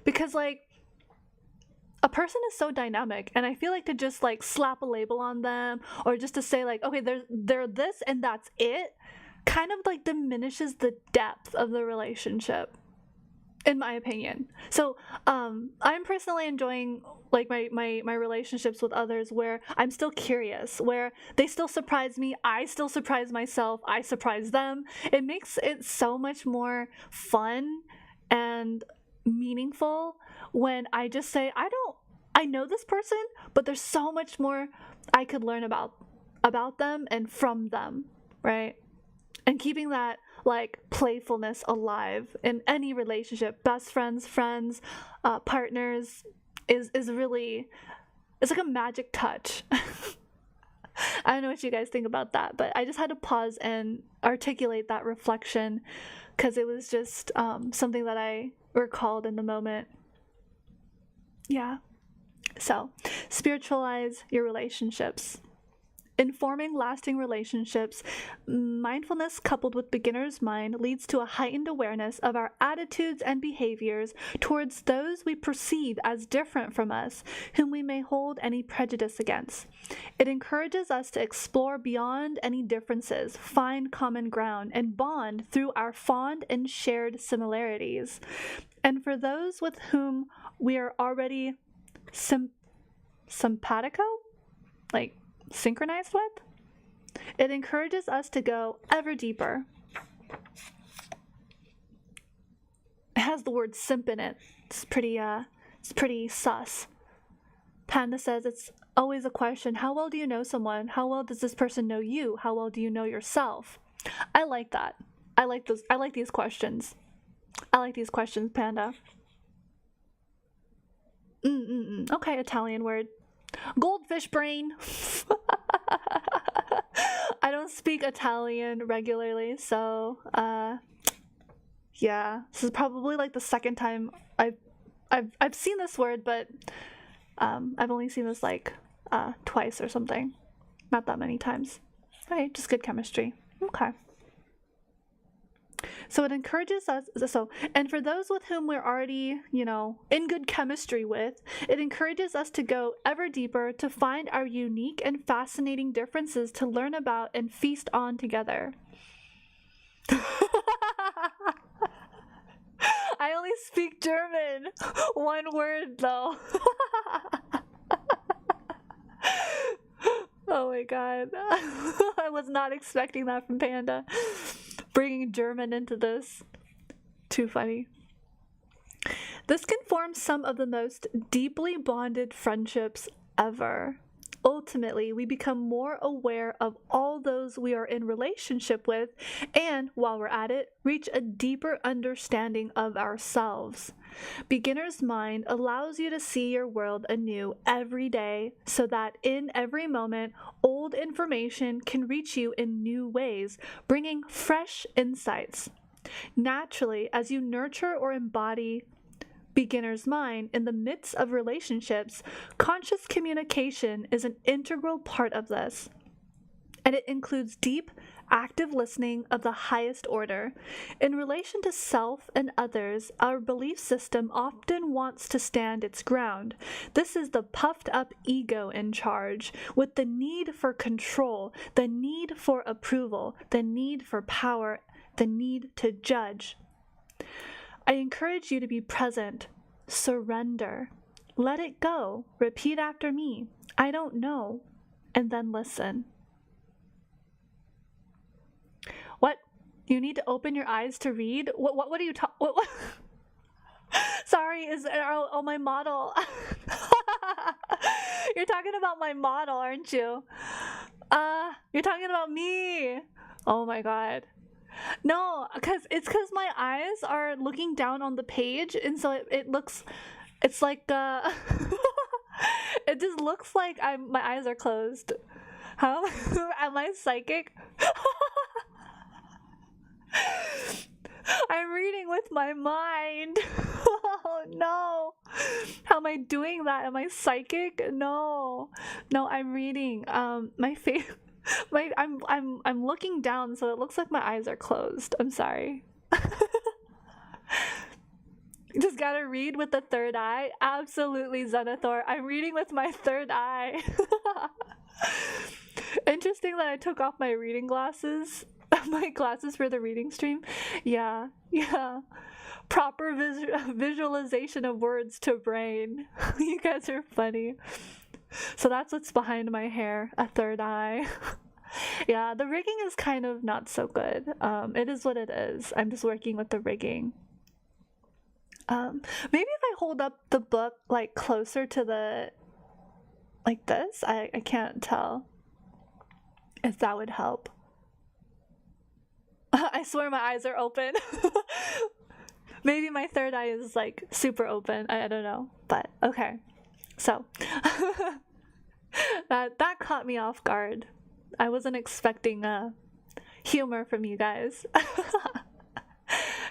Because a person is so dynamic, and I feel like to just like slap a label on them, or just to say like, okay, they're this and that's it, kind of like diminishes the depth of the relationship, in my opinion. So I'm personally enjoying like my relationships with others where I'm still curious, where they still surprise me, I still surprise myself, I surprise them. It makes it so much more fun and meaningful when I just say, I know this person, but there's so much more I could learn about them and from them, right? And keeping that like playfulness alive in any relationship, best friends, friends, partners, is really, it's like a magic touch. I don't know what you guys think about that, but I just had to pause and articulate that reflection because it was just something that I recalled in the moment. Yeah. So, spiritualize your relationships. In forming lasting relationships, mindfulness coupled with beginner's mind leads to a heightened awareness of our attitudes and behaviors towards those we perceive as different from us, whom we may hold any prejudice against. It encourages us to explore beyond any differences, find common ground, and bond through our fond and shared similarities. And for those with whom we are already simpatico, like synchronized with, it encourages us to go ever deeper. It has the word simp in it. It's pretty sus. Panda says it's always a question, how well do you know someone? How well does this person know you? How well do you know yourself? I like that. I like these questions. I like these questions, Panda. Okay, Italian word. Goldfish brain. I don't speak Italian regularly, so yeah, this is probably like the second time I've seen this word, but I've only seen this like twice or something, not that many times. Okay, just good chemistry. Okay. So it encourages us, and for those with whom we're already, in good chemistry with, it encourages us to go ever deeper, to find our unique and fascinating differences to learn about and feast on together. I only speak German. One word, though. Oh my god. I was not expecting that from Panda. Bringing German into this. Too funny. This can form some of the most deeply bonded friendships ever. Ultimately, we become more aware of all those we are in relationship with, and while we're at it, reach a deeper understanding of ourselves. Beginner's mind allows you to see your world anew every day, so that in every moment, old information can reach you in new ways, bringing fresh insights. Naturally, as you nurture or embody beginner's mind in the midst of relationships, conscious communication is an integral part of this, and it includes deep, active listening of the highest order. In relation to self and others, our belief system often wants to stand its ground. This is the puffed up ego in charge, with the need for control, the need for approval, the need for power, the need to judge. I encourage you to be present. Surrender. Let it go. Repeat after me. I don't know. And then listen. What? You need to open your eyes to read? What are you talking? What? Sorry, my model? You're talking about my model, aren't you? You're talking about me. Oh my god. No, because my eyes are looking down on the page, and so it's like it just looks like my eyes are closed. How am I psychic? I'm reading with my mind. Oh no. How am I doing that? Am I psychic? No, I'm reading my face. I'm looking down, so it looks like my eyes are closed. I'm sorry. Just gotta read with the third eye. Absolutely, Zenithor. I'm reading with my third eye. Interesting that I took off my reading glasses. My glasses for the reading stream. Yeah. Proper visualization of words to brain. You guys are funny. So that's what's behind my hair, a third eye. Yeah, the rigging is kind of not so good. It is what it is. I'm just working with the rigging. Maybe if I hold up the book like closer to the, like this, I can't tell if that would help. I swear my eyes are open. Maybe my third eye is like super open. I don't know, but okay. So that caught me off guard. I wasn't expecting humor from you guys.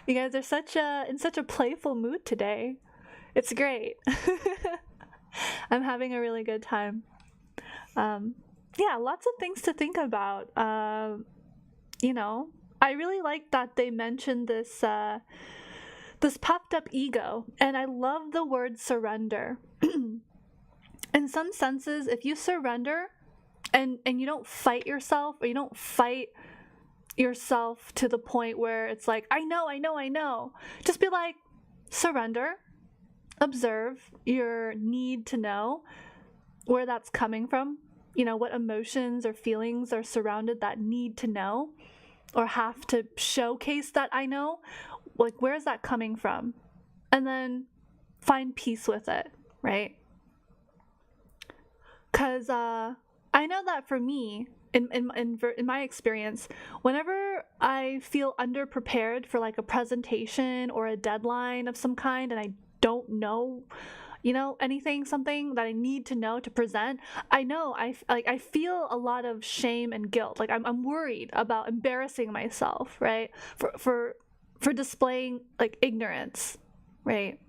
You guys are in such a playful mood today. It's great. I'm having a really good time. Yeah, lots of things to think about. You know, I really like that they mentioned this this puffed up ego, and I love the word surrender. In some senses, if you surrender and you don't fight yourself, or you don't fight yourself to the point where it's like, I know, just be like, surrender, observe your need to know where that's coming from, you know, what emotions or feelings are surrounded that need to know or have to showcase that I know, like, where's that coming from? And then find peace with it, right? Because I know that for me, in my experience, whenever I feel underprepared for like a presentation or a deadline of some kind, and I don't know, you know, something that I need to know to present, I know I feel a lot of shame and guilt. Like I'm worried about embarrassing myself, right? For displaying like ignorance, right?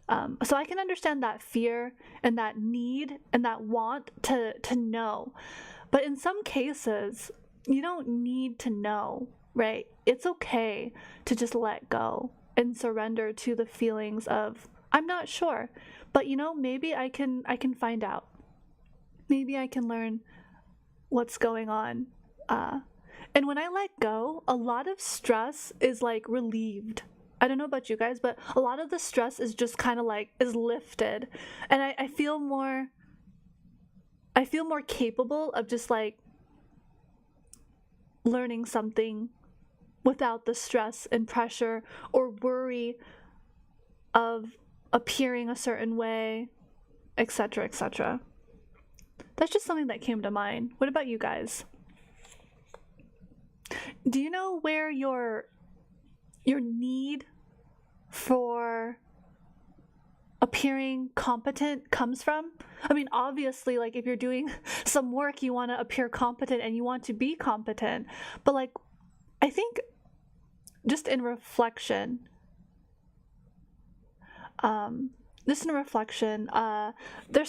So I can understand that fear and that need and that want to know. But in some cases, you don't need to know, right? It's okay to just let go and surrender to the feelings of, I'm not sure, but you know, maybe I can find out. Maybe I can learn what's going on. And when I let go, a lot of stress is like relieved. I don't know about you guys, but a lot of the stress is just kind of like is lifted, and I feel more capable of just like learning something without the stress and pressure or worry of appearing a certain way, etc., etc. That's just something that came to mind. What about you guys? Do you know where your need for appearing competent comes from? I mean, obviously, like if you're doing some work, you want to appear competent and you want to be competent. But like, I think just in reflection, there's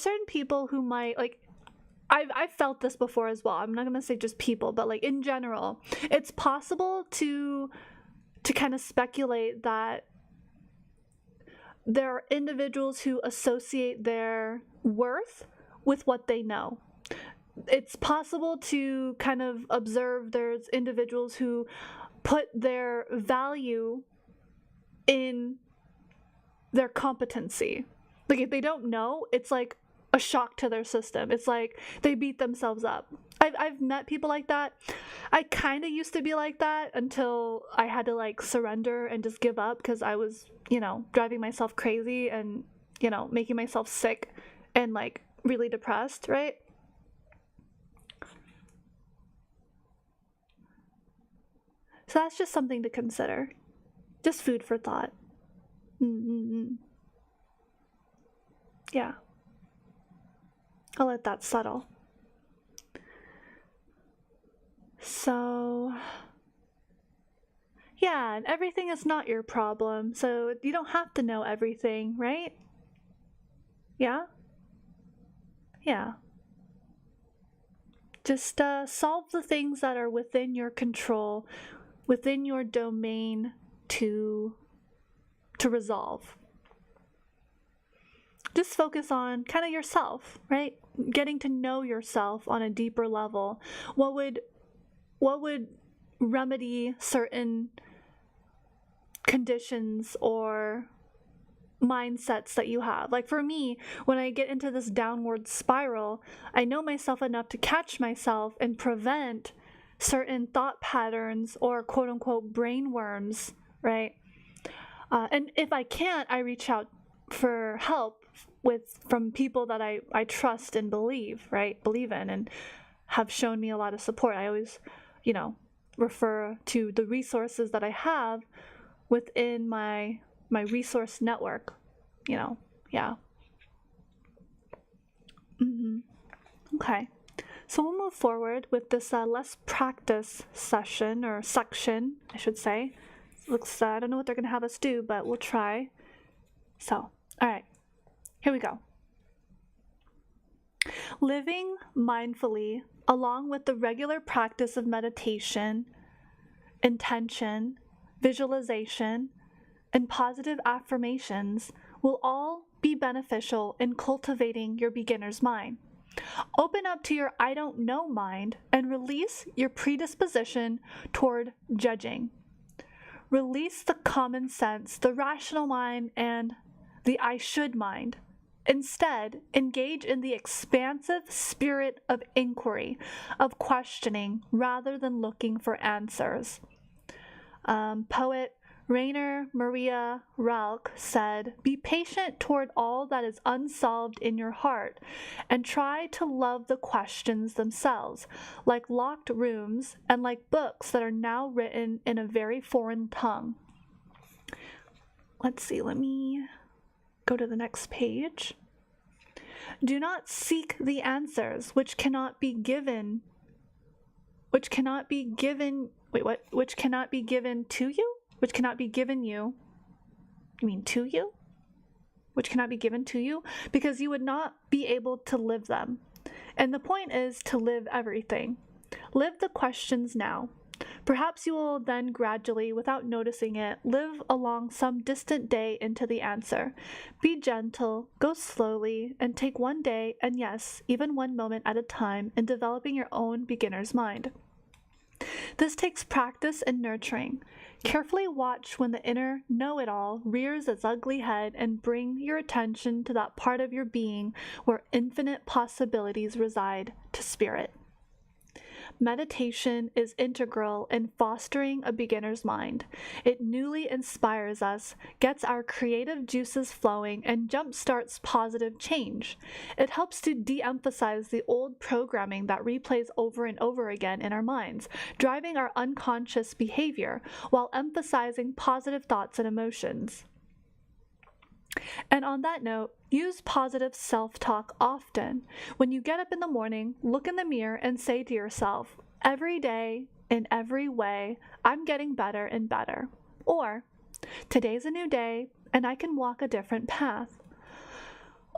certain people who might like, I've felt this before as well. I'm not gonna say just people, but like in general, it's possible to kind of speculate that there are individuals who associate their worth with what they know. It's possible to kind of observe there's individuals who put their value in their competency. Like if they don't know, it's like a shock to their system. It's like they beat themselves up. I've met people like that. I kind of used to be like that until I had to like surrender and just give up because I was, you know, driving myself crazy and, you know, making myself sick and like really depressed, right? So that's just something to consider. Just food for thought. Yeah. I'll let that settle. So, yeah, and everything is not your problem, so you don't have to know everything, right? Yeah? Yeah. Just solve the things that are within your control, within your domain to resolve, just focus on kind of yourself, right? Getting to know yourself on a deeper level. What would remedy certain conditions or mindsets that you have? Like for me, when I get into this downward spiral, I know myself enough to catch myself and prevent certain thought patterns or quote unquote brain worms, right? And if I can't, I reach out for help from people that I trust and believe in and have shown me a lot of support. I always, refer to the resources that I have within my resource network, yeah. Okay. So we'll move forward with this less practice session, or section, I should say. Looks, I don't know what they're going to have us do, but we'll try. So, all right, here we go. Living mindfully, along with the regular practice of meditation, intention, visualization, and positive affirmations will all be beneficial in cultivating your beginner's mind. Open up to your I don't know mind and release your predisposition toward judging. Release the common sense, the rational mind, and the I should mind. Instead, engage in the expansive spirit of inquiry, of questioning, rather than looking for answers. Poet Rainer Maria Rilke said, "Be patient toward all that is unsolved in your heart, and try to love the questions themselves, like locked rooms and like books that are now written in a very foreign tongue." Let's see, let me go to the next page. Do not seek the answers which cannot be given to you? Which cannot be given you? You mean to you? Which cannot be given to you? Because you would not be able to live them. And the point is to live everything. Live the questions now. Perhaps you will then gradually, without noticing it, live along some distant day into the answer. Be gentle, go slowly, and take one day, and yes, even one moment at a time, in developing your own beginner's mind. This takes practice and nurturing. Carefully watch when the inner know-it-all rears its ugly head and bring your attention to that part of your being where infinite possibilities reside, to spirit. Meditation is integral in fostering a beginner's mind. It newly inspires us, gets our creative juices flowing, and jumpstarts positive change. It helps to de-emphasize the old programming that replays over and over again in our minds, driving our unconscious behavior, while emphasizing positive thoughts and emotions. And on that note, use positive self-talk often. When you get up in the morning, look in the mirror and say to yourself, every day, in every way, I'm getting better and better. Or, today's a new day, and I can walk a different path.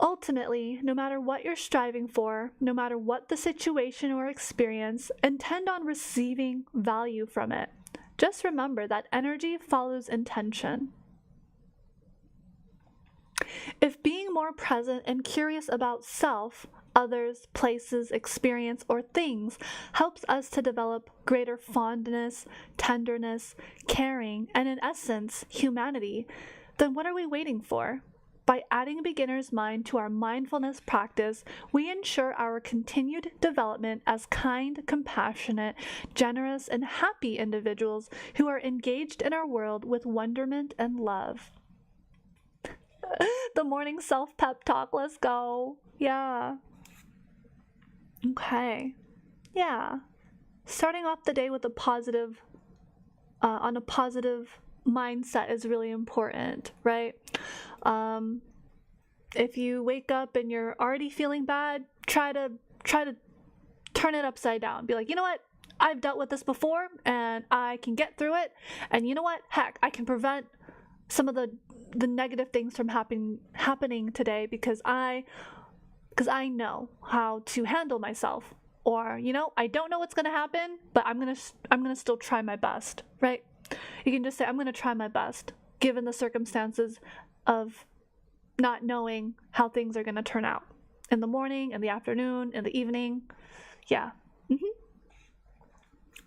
Ultimately, no matter what you're striving for, no matter what the situation or experience, intend on receiving value from it. Just remember that energy follows intention. If being more present and curious about self, others, places, experience, or things helps us to develop greater fondness, tenderness, caring, and in essence, humanity, then what are we waiting for? By adding a beginner's mind to our mindfulness practice, we ensure our continued development as kind, compassionate, generous, and happy individuals who are engaged in our world with wonderment and love. The morning self-pep talk, let's go. Yeah. Okay. Yeah. Starting off the day with a positive, on a positive mindset is really important, right? If you wake up and you're already feeling bad, try to turn it upside down. Be like, you know what? I've dealt with this before and I can get through it. And you know what? Heck, I can prevent some of the negative things from happening today because I know how to handle myself. Or, I don't know what's going to happen, but I'm going to still try my best, right? You can just say, I'm going to try my best given the circumstances of not knowing how things are going to turn out in the morning, in the afternoon, in the evening. Yeah.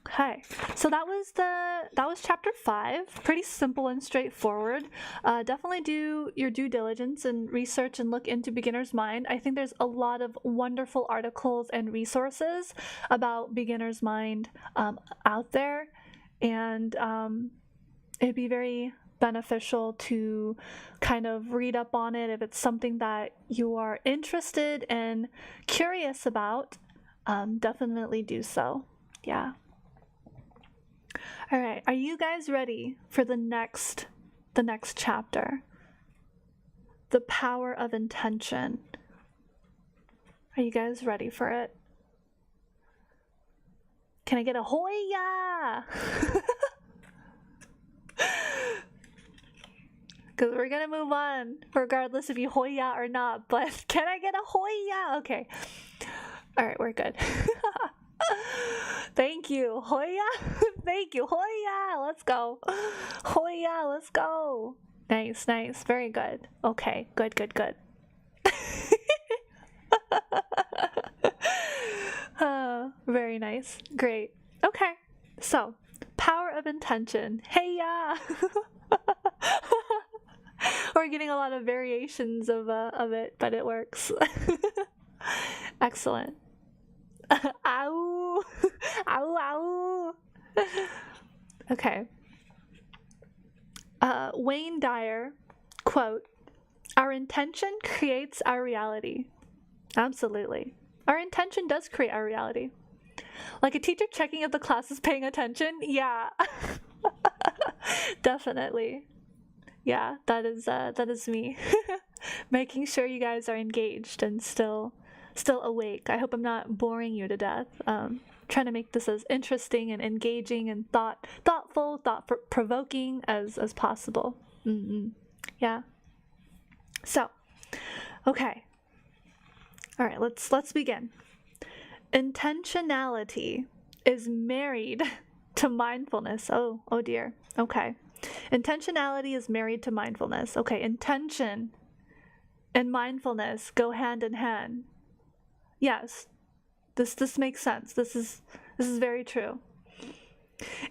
Okay, so that was chapter 5. Pretty simple and straightforward. Definitely do your due diligence and research and look into beginner's mind. I think there's a lot of wonderful articles and resources about beginner's mind out there, and it'd be very beneficial to kind of read up on it if it's something that you are interested and curious about. Definitely do so. Yeah. All right, are you guys ready for the next chapter? The power of intention. Are you guys ready for it? Can I get a hoya? Because we're going to move on, regardless if you hoya or not, but can I get a hoya? Okay. All right, we're good. Thank you, hoya. Thank you, hoya. Let's go. Hoya, let's go. Nice, nice. Very good. Okay, good. Very nice. Great. Okay, so power of intention. Hey-ya. We're getting a lot of variations of it, but it works. Excellent. Ow. Ow, ow. Okay. Wayne Dyer, quote, "Our intention creates our reality." Absolutely. Our intention does create our reality. Like a teacher checking if the class is paying attention? Yeah. Definitely. Yeah, that is me. Making sure you guys are engaged and still awake. I hope I'm not boring you to death. Trying to make this as interesting and engaging and thoughtful, thought-provoking as possible. Yeah. So, okay. All right, let's begin. Intentionality is married to mindfulness. Oh dear. Okay. Intentionality is married to mindfulness. Okay, intention and mindfulness go hand in hand. Yes. This makes sense. This is very true.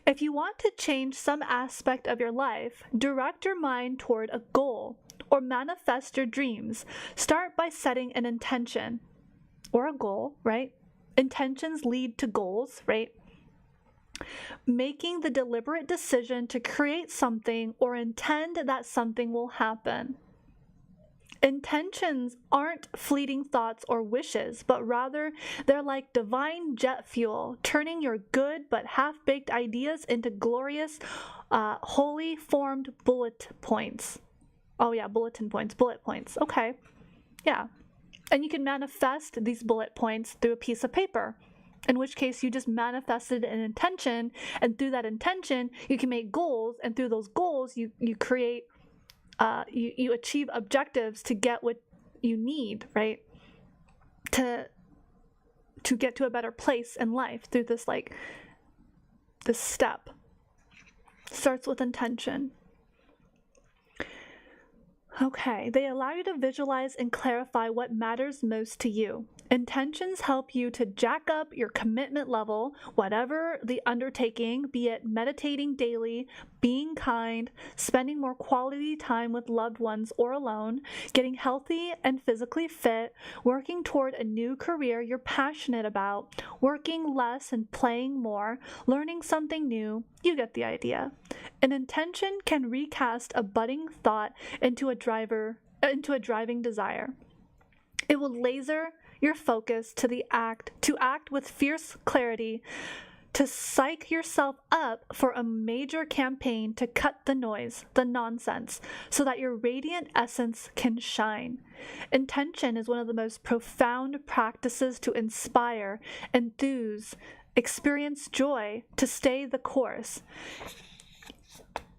If you want to change some aspect of your life, direct your mind toward a goal or manifest your dreams. Start by setting an intention or a goal, right? Intentions lead to goals, right? Making the deliberate decision to create something or intend that something will happen. Intentions aren't fleeting thoughts or wishes, but rather they're like divine jet fuel, turning your good but half-baked ideas into glorious, wholly formed bullet points. Oh yeah, bullet points. Okay, yeah. And you can manifest these bullet points through a piece of paper, in which case you just manifested an intention, and through that intention, you can make goals, and through those goals, you create you achieve objectives to get what you need, right? To get to a better place in life through this step. Starts with intention. Okay, they allow you to visualize and clarify what matters most to you. Intentions help you to jack up your commitment level, whatever the undertaking, be it meditating daily, being kind, spending more quality time with loved ones or alone, getting healthy and physically fit, working toward a new career you're passionate about, working less and playing more, learning something new. You get the idea. An intention can recast a budding thought into a driving desire. It will laser your focus to act with fierce clarity, to psych yourself up for a major campaign to cut the noise, the nonsense, so that your radiant essence can shine. Intention is one of the most profound practices to inspire, enthuse, experience joy, to stay the course.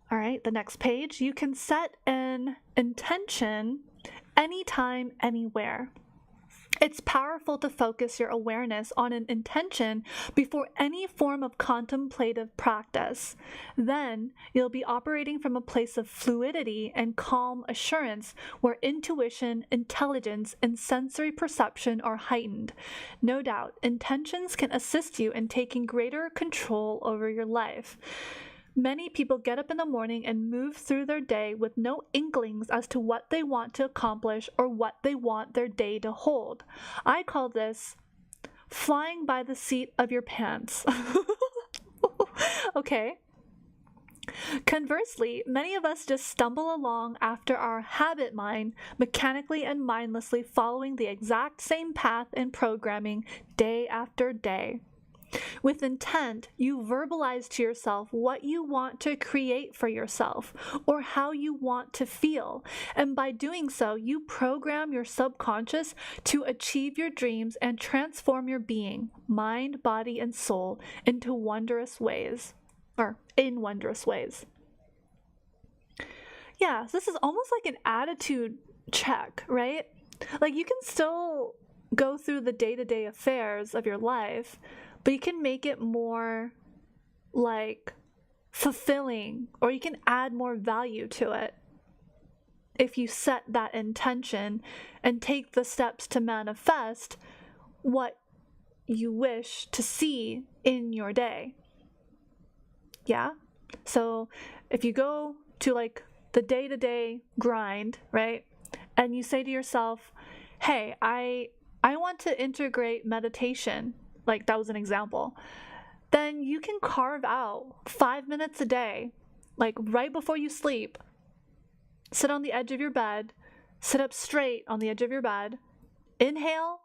All right, the next page. You can set an intention anytime, anywhere. It's powerful to focus your awareness on an intention before any form of contemplative practice. Then you'll be operating from a place of fluidity and calm assurance where intuition, intelligence, and sensory perception are heightened. No doubt, intentions can assist you in taking greater control over your life. Many people get up in the morning and move through their day with no inklings as to what they want to accomplish or what they want their day to hold. I call this flying by the seat of your pants. Okay. Conversely, many of us just stumble along after our habit mind, mechanically and mindlessly following the exact same path and programming day after day. With intent, you verbalize to yourself what you want to create for yourself or how you want to feel. And by doing so, you program your subconscious to achieve your dreams and transform your being, mind, body, and soul into wondrous ways, or in wondrous ways. Yeah, so this is almost like an attitude check, right? Like you can still go through the day-to-day affairs of your life, but you can make it more like fulfilling, or you can add more value to it if you set that intention and take the steps to manifest what you wish to see in your day. Yeah? So if you go to like the day-to-day grind, right? And you say to yourself, hey, I want to integrate meditation, like that was an example, then you can carve out 5 minutes a day, like right before you sleep, sit on the edge of your bed, sit up straight on the edge of your bed, inhale,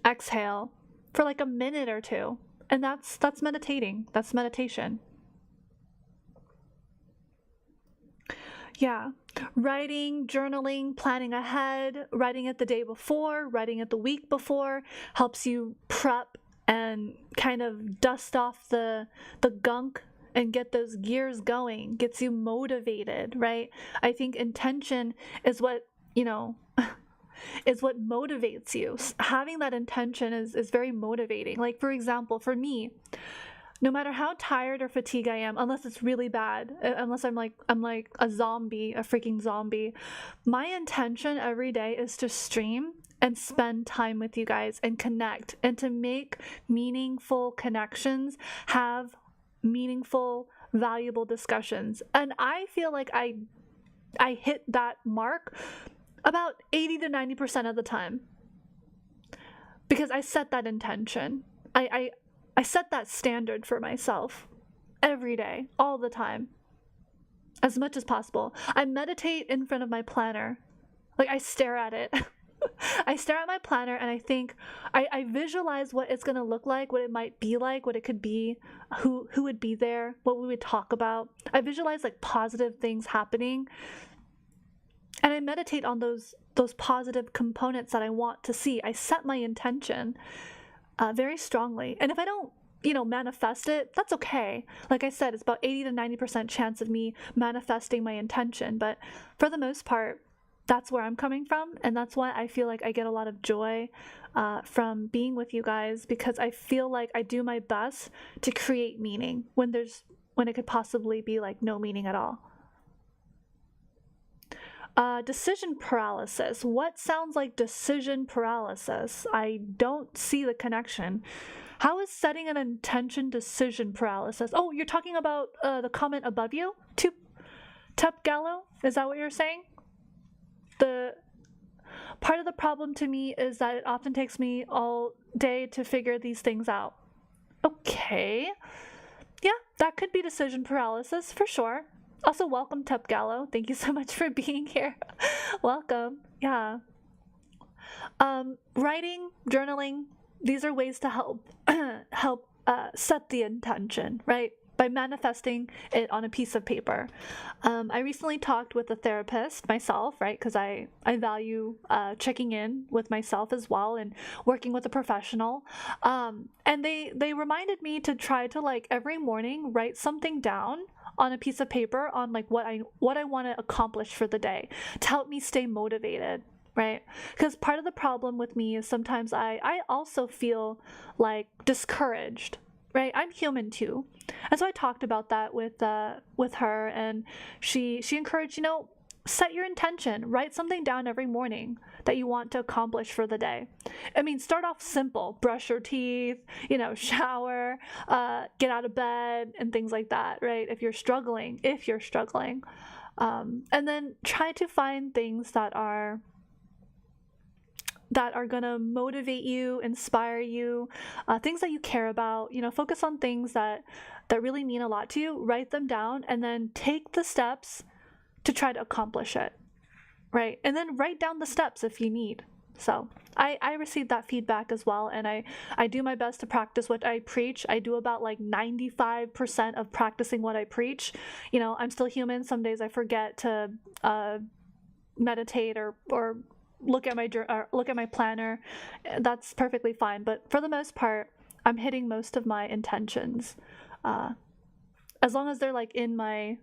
exhale for like a minute or two. And that's meditating. That's meditation. Yeah. Writing, journaling, planning ahead, writing it the day before, writing it the week before helps you prep and kind of dust off the gunk and get those gears going, gets you motivated, right? I think intention is what, is what motivates you. Having that intention is very motivating. Like, for example, for me, no matter how tired or fatigued I am, unless it's really bad, unless I'm like a zombie, a freaking zombie, my intention every day is to stream and spend time with you guys and connect and to make meaningful connections, have meaningful, valuable discussions. And I feel like I hit that mark about 80 to 90% of the time because I set that intention. I set that standard for myself every day, all the time, as much as possible. I meditate in front of my planner. Like, I stare at it. I stare at my planner and I think, I visualize what it's going to look like, what it might be like, what it could be, who would be there, what we would talk about. I visualize like positive things happening. And I meditate on those positive components that I want to see. I set my intention very strongly. And if I don't, manifest it, that's okay. Like I said, it's about 80 to 90% chance of me manifesting my intention. But for the most part, that's where I'm coming from. And that's why I feel like I get a lot of joy from being with you guys, because I feel like I do my best to create meaning when it could possibly be like no meaning at all. Decision paralysis. What sounds like decision paralysis? I don't see the connection. How is setting an intention decision paralysis? Oh, you're talking about the comment above you? Tup Gallo? Is that what you're saying? The part of the problem to me is that it often takes me all day to figure these things out. Okay. Yeah, that could be decision paralysis for sure. Also, welcome, Tup Gallo. Thank you so much for being here. Welcome. Yeah. Writing, journaling, these are ways to help set the intention, right? By manifesting it on a piece of paper. I recently talked with a therapist myself, right? Because I value checking in with myself as well and working with a professional. And they reminded me to try to like every morning write something down on a piece of paper on like what I want to accomplish for the day to help me stay motivated. right? Because part of the problem with me is sometimes I also feel like discouraged, right? I'm human too. And so I talked about that with her, and she encouraged, set your intention, write something down every morning that you want to accomplish for the day. I mean, start off simple, brush your teeth, shower, get out of bed and things like that, right? If you're struggling, and then try to find things that are gonna motivate you, inspire you, things that you care about. Focus on things that really mean a lot to you. Write them down, and then take the steps to try to accomplish it, right? And then write down the steps if you need. So I received that feedback as well, and I do my best to practice what I preach. I do about like 95% of practicing what I preach. I'm still human. Some days I forget to meditate or look at my planner. That's perfectly fine. But for the most part, I'm hitting most of my intentions, as long as they're like in my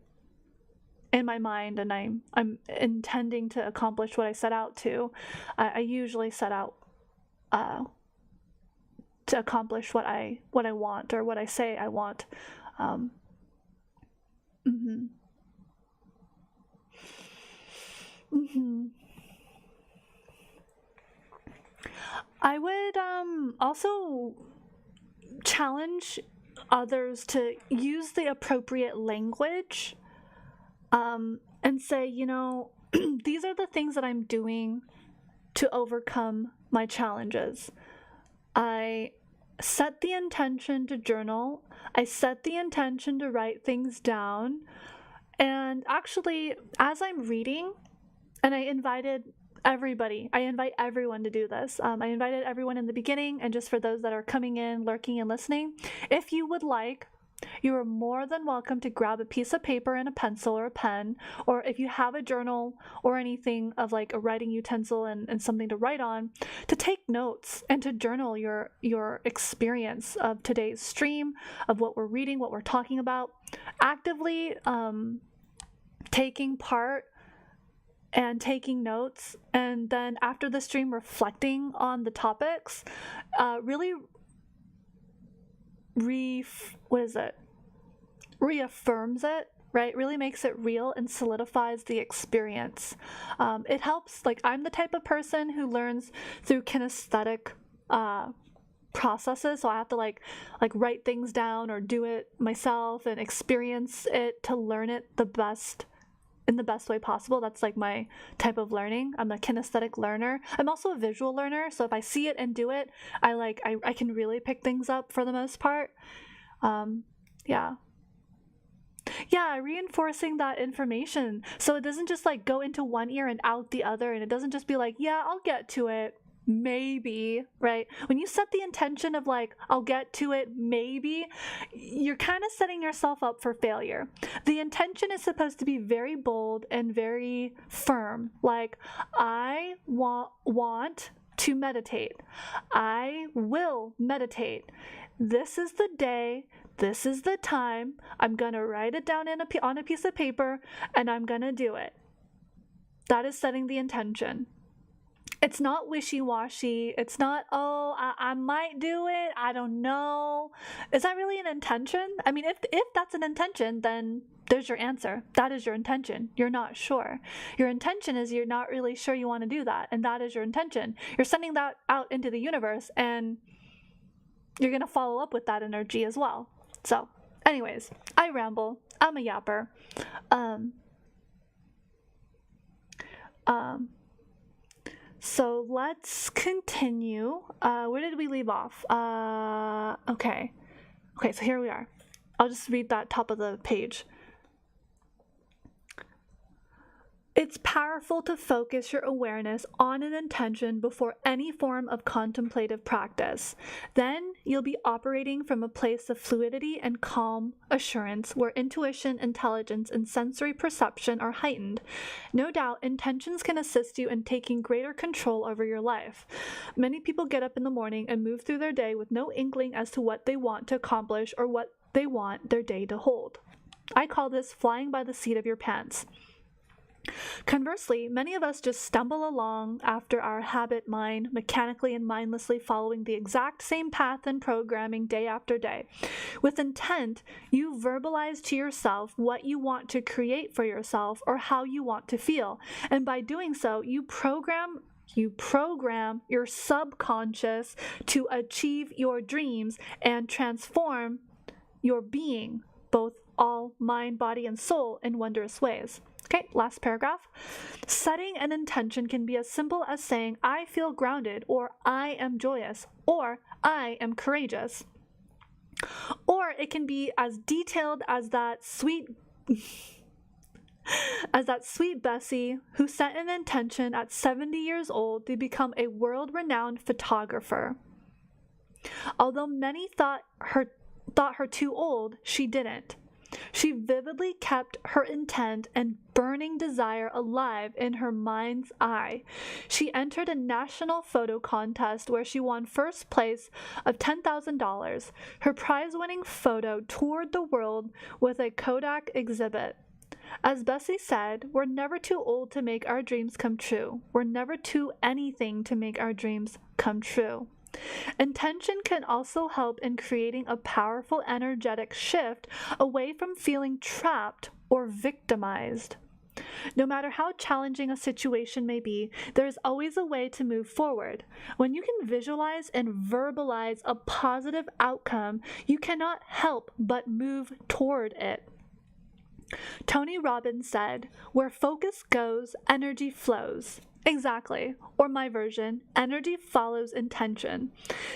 mind, and I'm intending to accomplish what I set out to. I usually set out to accomplish what I want, or what I say I want. I would also challenge others to use the appropriate language, and say, these are the things that I'm doing to overcome my challenges. I set the intention to journal. I set the intention to write things down. And actually, as I'm reading, and I invite everyone to do this. I invited everyone in the beginning, and just for those that are coming in, lurking, and listening, if you would like, you are more than welcome to grab a piece of paper and a pencil or a pen, or if you have a journal or anything of like a writing utensil and something to write on, to take notes and to journal your experience of today's stream, of what we're reading, what we're talking about, actively taking part and taking notes, and then after the stream reflecting on the topics, really reaffirms it, right? Really makes it real and solidifies the experience. It helps, like, I'm the type of person who learns through kinesthetic processes, so I have to like write things down or do it myself and experience it to learn it in the best way possible. That's like my type of learning. I'm a kinesthetic learner. I'm also a visual learner, so if I see it and do it, I can really pick things up for the most part. Reinforcing that information, so it doesn't just like go into one ear and out the other, and it doesn't just be like, yeah, I'll get to it maybe, right? When you set the intention of like, I'll get to it maybe, you're kind of setting yourself up for failure. The intention is supposed to be very bold and very firm, like, I want to meditate. I will meditate. This is the day, this is the time, I'm gonna write it down on a piece of paper, and I'm gonna do it. That is setting the intention. It's not wishy-washy. It's not, I might do it, I don't know. Is that really an intention? I mean, if that's an intention, then there's your answer. That is your intention. You're not sure. Your intention is you're not really sure you want to do that, and that is your intention. You're sending that out into the universe, and you're going to follow up with that energy as well. So, anyways, I ramble. I'm a yapper. So let's continue. Where did we leave off? Okay, so here we are. I'll just read that top of the page. It's powerful to focus your awareness on an intention before any form of contemplative practice. Then you'll be operating from a place of fluidity and calm assurance where intuition, intelligence, and sensory perception are heightened. No doubt, intentions can assist you in taking greater control over your life. Many people get up in the morning and move through their day with no inkling as to what they want to accomplish or what they want their day to hold. I call this flying by the seat of your pants. Conversely, many of us just stumble along after our habit mind, mechanically and mindlessly following the exact same path and programming day after day. With intent, you verbalize to yourself what you want to create for yourself or how you want to feel. And by doing so, you program your subconscious to achieve your dreams and transform your being, both all mind, body, and soul, in wondrous ways. Okay, last paragraph. Setting an intention can be as simple as saying, I feel grounded, or I am joyous, or I am courageous. Or it can be as detailed as that sweet Bessie who set an intention at 70 years old to become a world-renowned photographer. Although many thought her too old, she didn't. She vividly kept her intent and burning desire alive in her mind's eye. She entered a national photo contest where she won first place of $10,000. Her prize-winning photo toured the world with a Kodak exhibit. As Bessie said, we're never too old to make our dreams come true. We're never too anything to make our dreams come true. Intention can also help in creating a powerful energetic shift away from feeling trapped or victimized. No matter how challenging a situation may be, there is always a way to move forward. When you can visualize and verbalize a positive outcome, you cannot help but move toward it. Tony Robbins said, "Where focus goes, energy flows." Exactly. Or my version, energy follows intention.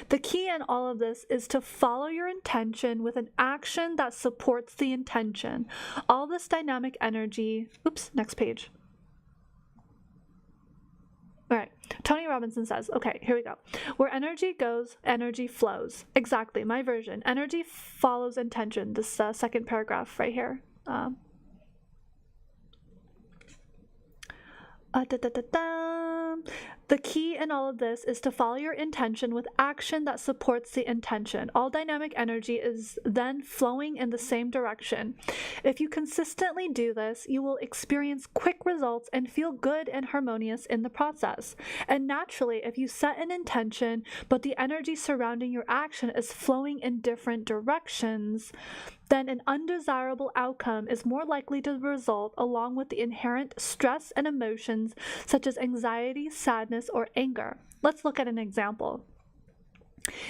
The key in all of this is to follow your intention with an action that supports the intention. All this dynamic energy, next page. All right, Tony Robinson says, okay, here we go. Where energy goes, energy flows. Exactly, my version. Energy follows intention. This second paragraph right here. The key in all of this is to follow your intention with action that supports the intention. All dynamic energy is then flowing in the same direction. If you consistently do this, you will experience quick results and feel good and harmonious in the process. And naturally, if you set an intention, but the energy surrounding your action is flowing in different directions, then an undesirable outcome is more likely to result, along with the inherent stress and emotions such as anxiety, sadness, or anger. Let's look at an example.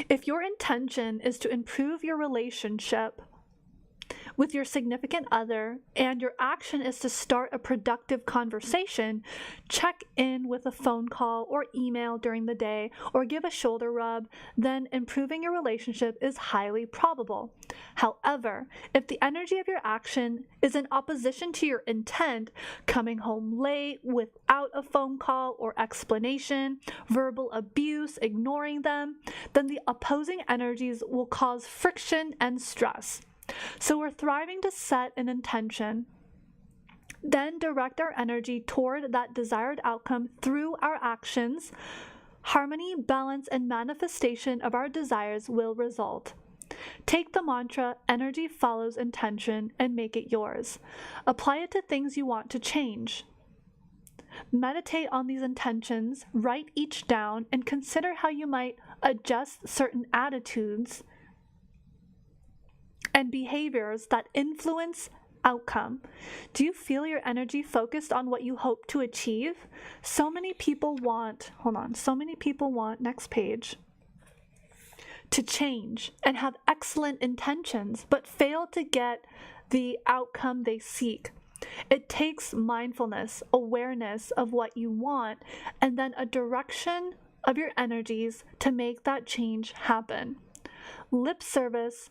If your intention is to improve your relationship with your significant other and your action is to start a productive conversation, check in with a phone call or email during the day or give a shoulder rub, then improving your relationship is highly probable. However, if the energy of your action is in opposition to your intent, coming home late without a phone call or explanation, verbal abuse, ignoring them, then the opposing energies will cause friction and stress. So we're thriving to set an intention, then direct our energy toward that desired outcome through our actions. Harmony, balance, and manifestation of our desires will result. Take the mantra, energy follows intention, and make it yours. Apply it to things you want to change. Meditate on these intentions, write each down, and consider how you might adjust certain attitudes and behaviors that influence outcome. Do you feel your energy focused on what you hope to achieve? So many people want, next page, to change and have excellent intentions, but fail to get the outcome they seek. It takes mindfulness, awareness of what you want, and then a direction of your energies to make that change happen. Lip service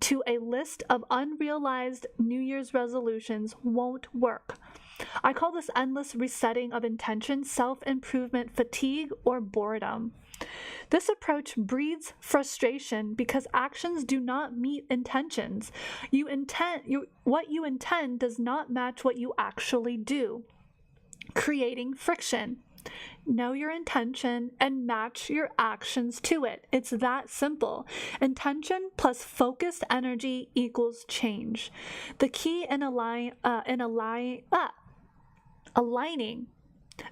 to a list of unrealized New Year's resolutions won't work. I call this endless resetting of intention self-improvement fatigue or boredom. This approach breeds frustration because actions do not meet intentions. What you intend does not match what you actually do, creating friction. Know your intention and match your actions to it. It's that simple. Intention plus focused energy equals change. The key in Aligning.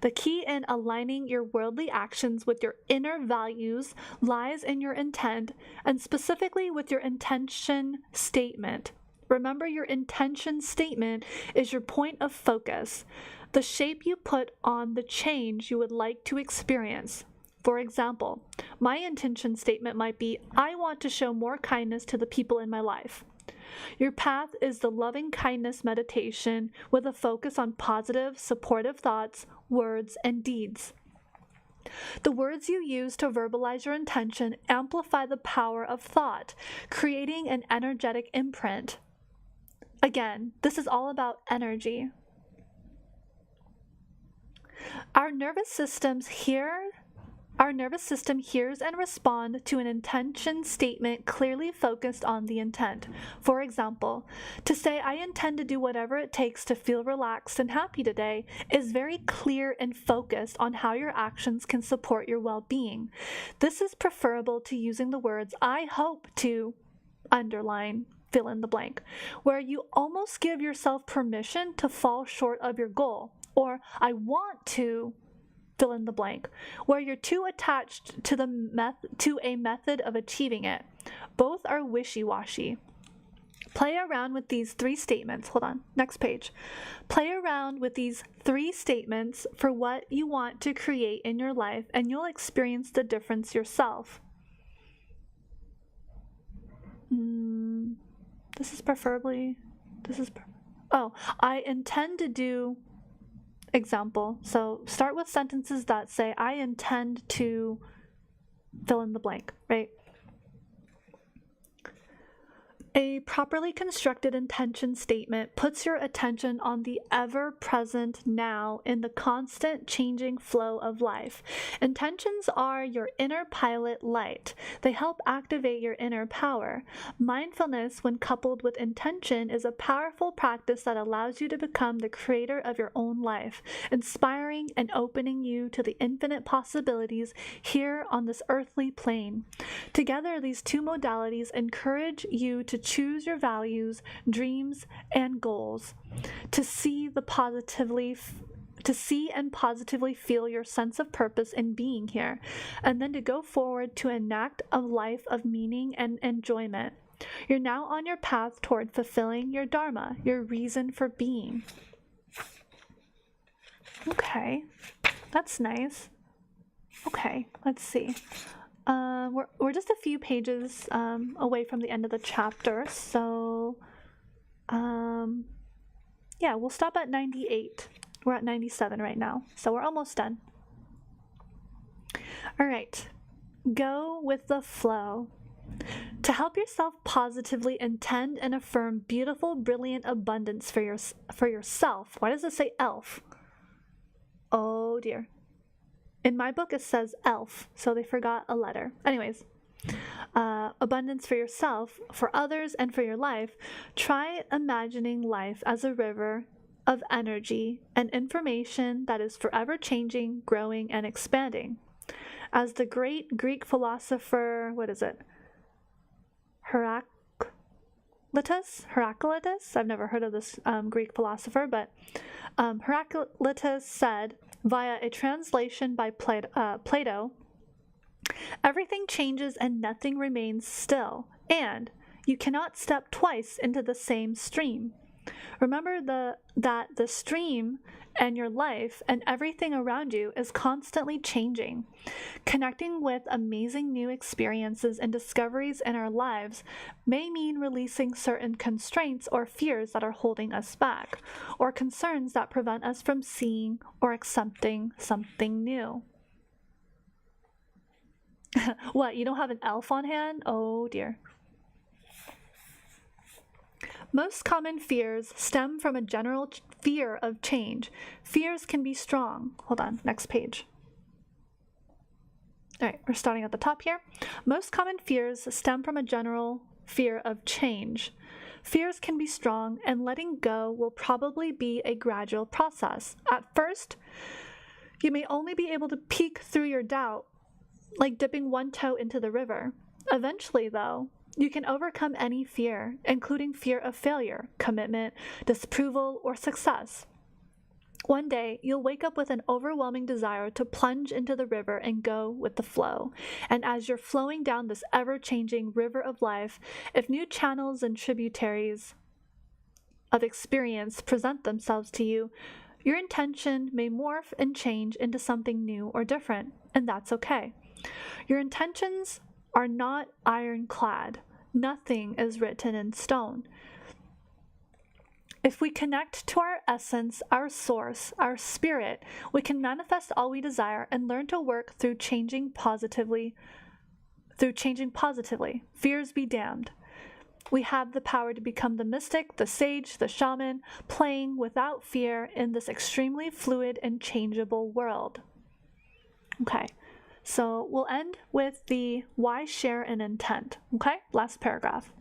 The key in aligning your worldly actions with your inner values lies in your intent, and specifically with your intention statement. Remember, your intention statement is your point of focus, the shape you put on the change you would like to experience. For example, my intention statement might be, I want to show more kindness to the people in my life. Your path is the loving kindness meditation with a focus on positive, supportive thoughts, words, and deeds. The words you use to verbalize your intention amplify the power of thought, creating an energetic imprint. Again, this is all about energy. Our nervous system hears and responds to an intention statement clearly focused on the intent. For example, to say, I intend to do whatever it takes to feel relaxed and happy today is very clear and focused on how your actions can support your well-being. This is preferable to using the words, I hope to, underline, fill in the blank, where you almost give yourself permission to fall short of your goal, or I want to, fill in the blank, where you're too attached to a method of achieving it. Both are wishy-washy. Play around with these three statements. Hold on, next page. Play around with these three statements for what you want to create in your life, and you'll experience the difference yourself. I intend to do. Example. So start with sentences that say, I intend to fill in the blank, right? A properly constructed intention statement puts your attention on the ever-present now in the constant changing flow of life. Intentions are your inner pilot light. They help activate your inner power. Mindfulness, when coupled with intention, is a powerful practice that allows you to become the creator of your own life, inspiring and opening you to the infinite possibilities here on this earthly plane. Together, these two modalities encourage you to choose your values, dreams, and goals, to see and positively feel your sense of purpose in being here, and then to go forward to enact a life of meaning and enjoyment. You're now on your path toward fulfilling your dharma, your reason for being. Okay, that's nice. Okay, let's see. We're just a few pages away from the end of the chapter, so yeah, we'll stop at 98. We're at 97 right now, so we're almost done. All right, go with the flow. To help yourself positively intend and affirm beautiful, brilliant abundance for yourself. Why does it say elf? Oh dear. In my book, it says elf, so they forgot a letter. Anyways, abundance for yourself, for others, and for your life. Try imagining life as a river of energy and information that is forever changing, growing, and expanding. As the great Greek philosopher, Heraclitus? I've never heard of this Greek philosopher, but Heraclitus said, via a translation by Plato, everything changes and nothing remains still, and you cannot step twice into the same stream. Remember that the stream and your life and everything around you is constantly changing. Connecting with amazing new experiences and discoveries in our lives may mean releasing certain constraints or fears that are holding us back, or concerns that prevent us from seeing or accepting something new. What, you don't have an elf on hand? Oh dear. Most common fears stem from a general fear of change. Fears can be strong. Hold on, next page. All right, we're starting at the top here. Most common fears stem from a general fear of change. Fears can be strong, and letting go will probably be a gradual process. At first, you may only be able to peek through your doubt, like dipping one toe into the river. Eventually, though, you can overcome any fear, including fear of failure, commitment, disapproval, or success. One day, you'll wake up with an overwhelming desire to plunge into the river and go with the flow. And as you're flowing down this ever-changing river of life, if new channels and tributaries of experience present themselves to you, your intention may morph and change into something new or different, and that's okay. Your intentions are not ironclad. Nothing is written in stone. If we connect to our essence, our source, our spirit, we can manifest all we desire and learn to work through changing positively. Fears be damned. We have the power to become the mystic, the sage, the shaman, playing without fear in this extremely fluid and changeable world. Okay, so we'll end with the why share an intent. Okay, last paragraph.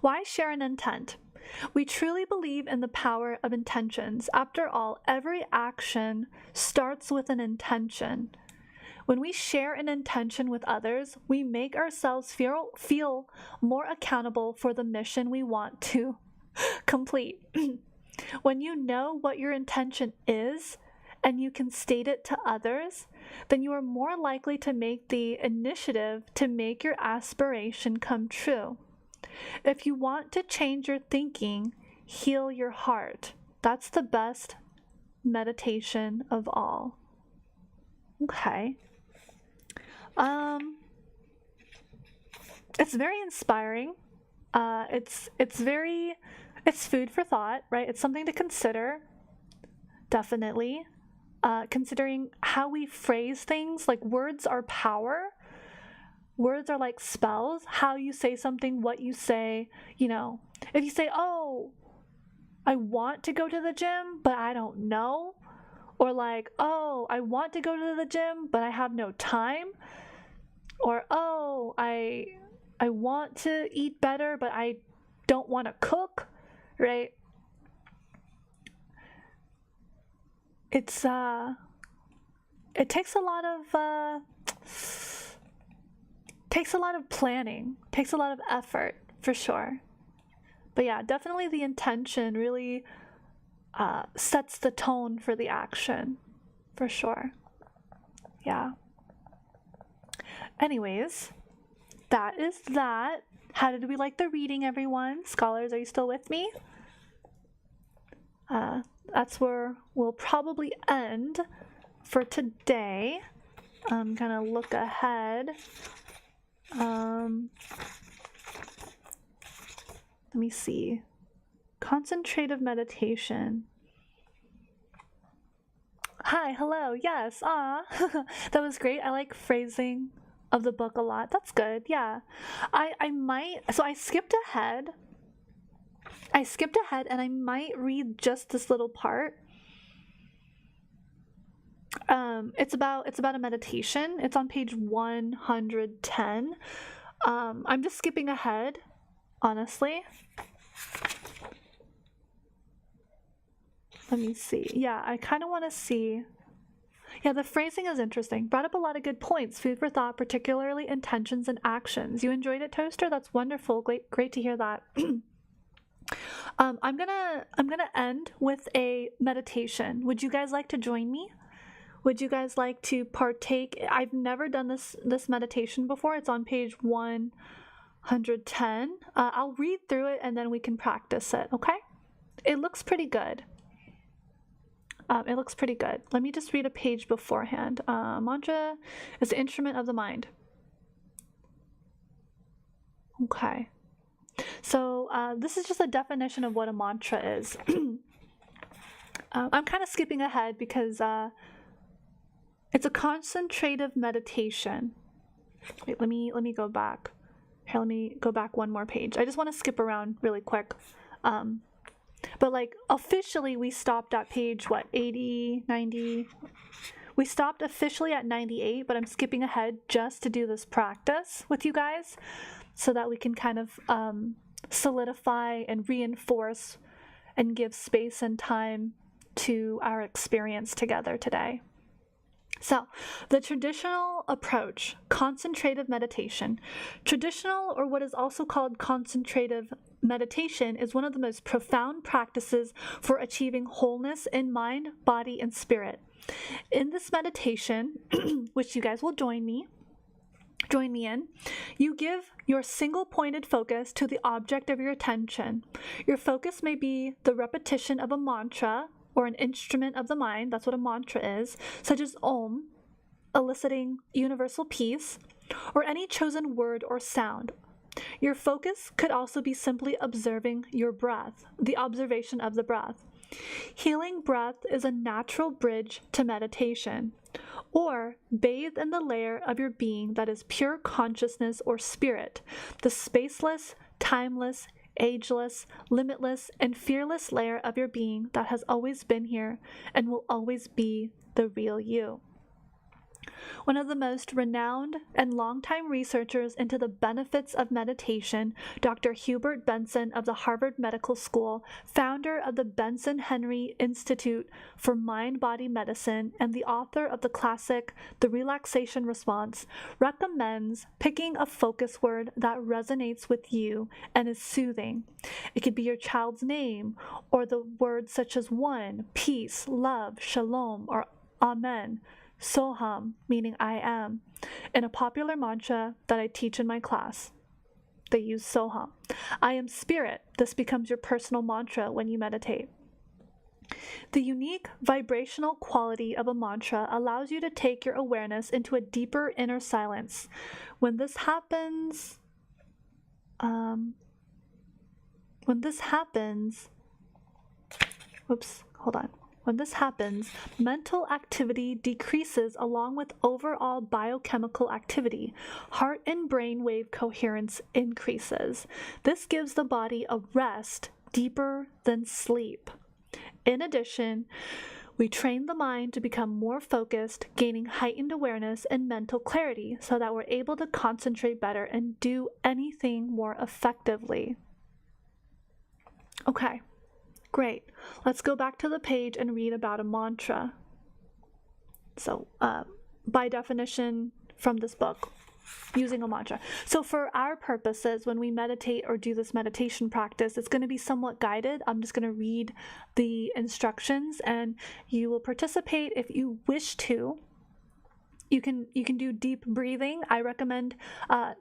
Why share an intent? We truly believe in the power of intentions. After all, every action starts with an intention. When we share an intention with others, we make ourselves feel more accountable for the mission we want to complete. When you know what your intention is and you can state it to others, then you are more likely to make the initiative to make your aspiration come true. If you want to change your thinking, heal your heart. That's the best meditation of all. Okay. It's very inspiring. It's food for thought, right? It's something to consider, definitely. Considering how we phrase things, like words are power. Words are like spells. How you say something, what you say, if you say, oh, I want to go to the gym, but I don't know. Or like, oh, I want to go to the gym, but I have no time. Or, oh, I want to eat better, but I don't want to cook, right? It takes a lot of planning, takes a lot of effort, for sure. But yeah, definitely the intention really sets the tone for the action, for sure. Yeah. Anyways, that is that. How did we like the reading, everyone? Scholars, are you still with me? That's where we'll probably end for today. I'm gonna look ahead. Let me see. Concentrative meditation. Hi, hello, yes, that was great. I like phrasing of the book a lot. That's good, yeah. I skipped ahead. And I might read just this little part. It's about a meditation. It's on page 110. I'm just skipping ahead, honestly. Let me see. Yeah, I kind of want to see. Yeah, the phrasing is interesting. Brought up a lot of good points. Food for thought, particularly intentions and actions. You enjoyed it, Toaster? That's wonderful. Great to hear that. I'm gonna end with a meditation. Would you guys like to join me? Would you guys like to partake? I've never done this meditation before. It's on page 110. I'll read through it and then we can practice it, okay? It looks pretty good. Let me just read a page beforehand. Mantra is the instrument of the mind. Okay. So this is just a definition of what a mantra is. I'm kind of skipping ahead because it's a concentrative meditation. Wait, let me go back. Here, let me go back one more page. I just want to skip around really quick. But like officially we stopped at page 80, 90. We stopped officially at 98, but I'm skipping ahead just to do this practice with you guys so that we can kind of solidify and reinforce and give space and time to our experience together today. So, the traditional approach, concentrative meditation. Traditional, or what is also called concentrative meditation is one of the most profound practices for achieving wholeness in mind, body, and spirit. In this meditation, which you guys will join me in, you give your single-pointed focus to the object of your attention. Your focus may be the repetition of a mantra or an instrument of the mind, that's what a mantra is, such as Om, eliciting universal peace, or any chosen word or sound. Your focus could also be simply observing your breath, the observation of the breath. Healing breath is a natural bridge to meditation. Or bathe in the layer of your being that is pure consciousness or spirit, the spaceless, timeless, ageless, limitless, and fearless layer of your being that has always been here and will always be the real you. One of the most renowned and longtime researchers into the benefits of meditation, Dr. Hubert Benson of the Harvard Medical School, founder of the Benson Henry Institute for Mind-Body Medicine, and the author of the classic The Relaxation Response, recommends picking a focus word that resonates with you and is soothing. It could be your child's name, or the words such as one, peace, love, shalom, or amen. Soham, meaning I am, in a popular mantra that I teach in my class. They use Soham. I am spirit. This becomes your personal mantra when you meditate. The unique vibrational quality of a mantra allows you to take your awareness into a deeper inner silence. When this happens, When this happens, mental activity decreases along with overall biochemical activity. Heart and brain wave coherence increases. This gives the body a rest deeper than sleep. In addition, we train the mind to become more focused, gaining heightened awareness and mental clarity so that we're able to concentrate better and do anything more effectively. Okay. Great. Let's go back to the page and read about a mantra. So, by definition from this book, using a mantra. So for our purposes, when we meditate or do this meditation practice, it's going to be somewhat guided. I'm just going to read the instructions and you will participate if you wish to. You can do deep breathing. I recommend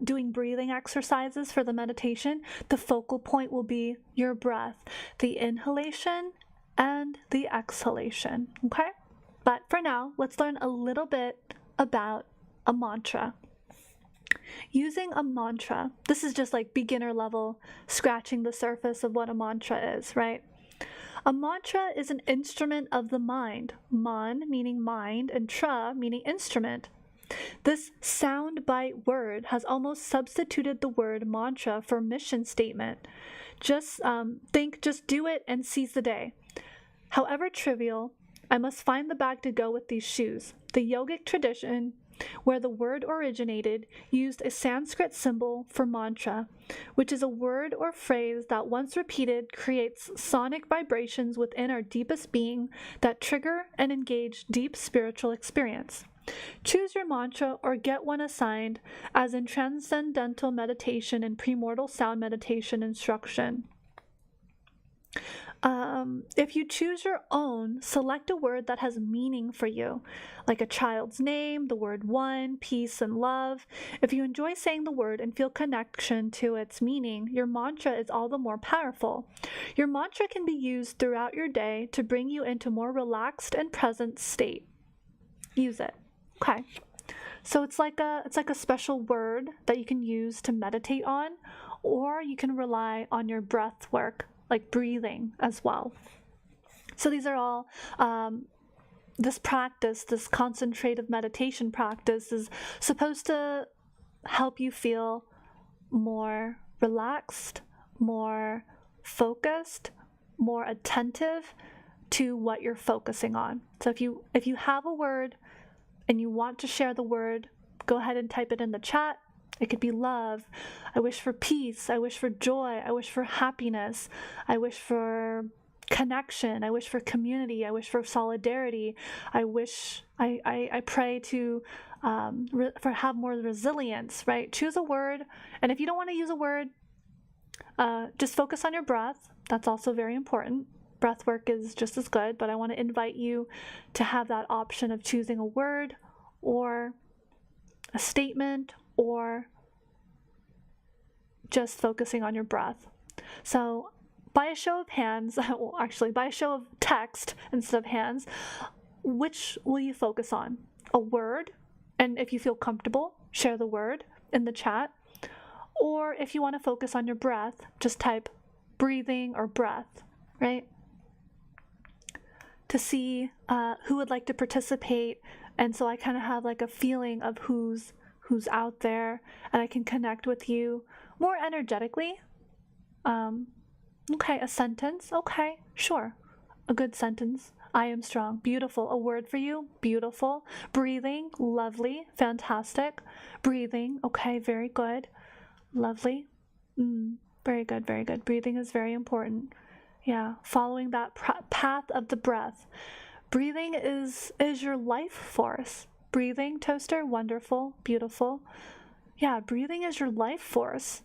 doing breathing exercises for the meditation. The focal point will be your breath, the inhalation and the exhalation, okay? But for now, let's learn a little bit about a mantra. Using a mantra, this is just like beginner level, scratching the surface of what a mantra is, right? A mantra is an instrument of the mind, man meaning mind and tra meaning instrument. This soundbite word has almost substituted the word mantra for mission statement. Just do it and seize the day. However trivial, I must find the bag to go with these shoes. The yogic tradition, where the word originated, used a Sanskrit symbol for mantra, which is a word or phrase that once repeated creates sonic vibrations within our deepest being that trigger and engage deep spiritual experience. Choose your mantra or get one assigned, as in transcendental meditation and premortal sound meditation instruction. If you choose your own, select a word that has meaning for you, like a child's name, the word one, peace, and love. If you enjoy saying the word and feel connection to its meaning, your mantra is all the more powerful. Your mantra can be used throughout your day to bring you into a more relaxed and present state. Use it. Okay. So it's like a special word that you can use to meditate on, or you can rely on your breath work, like breathing as well. So these are all, this practice, this concentrative meditation practice is supposed to help you feel more relaxed, more focused, more attentive to what you're focusing on. So if you have a word and you want to share the word, go ahead and type it in the chat. It could be love. I wish for peace. I wish for joy. I wish for happiness. I wish for connection. I wish for community. I wish for solidarity. I pray to have more resilience, right? Choose a word. And if you don't want to use a word, Just focus on your breath. That's also very important. Breath work is just as good, but I want to invite you to have that option of choosing a word or a statement or just focusing on your breath. So by a show of hands, well, actually by a show of text instead of hands, which will you focus on? A word, and if you feel comfortable, share the word in the chat. Or if you want to focus on your breath, just type breathing or breath, right? To see who would like to participate. And so I kind of have like a feeling of who's out there, and I can connect with you more energetically. Okay, a sentence. Okay, sure. A good sentence. I am strong. Beautiful. A word for you. Beautiful. Breathing. Lovely. Fantastic. Breathing. Okay, very good. Lovely. Very good, very good. Breathing is very important. Yeah, following that path of the breath. Breathing is your life force. Breathing, Toaster, wonderful, beautiful. Yeah, breathing is your life force.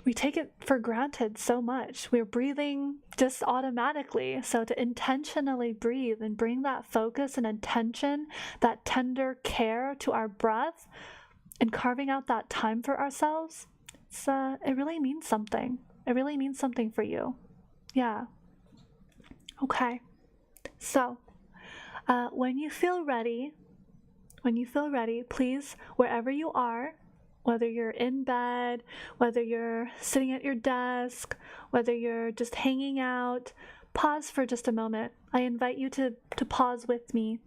We take it for granted so much. We're breathing just automatically. So to intentionally breathe and bring that focus and attention, that tender care to our breath, and carving out that time for ourselves, it really means something. It really means something for you. Yeah. Okay. So, when you feel ready, please, wherever you are, whether you're in bed, whether you're sitting at your desk, whether you're just hanging out, pause for just a moment. I invite you to pause with me.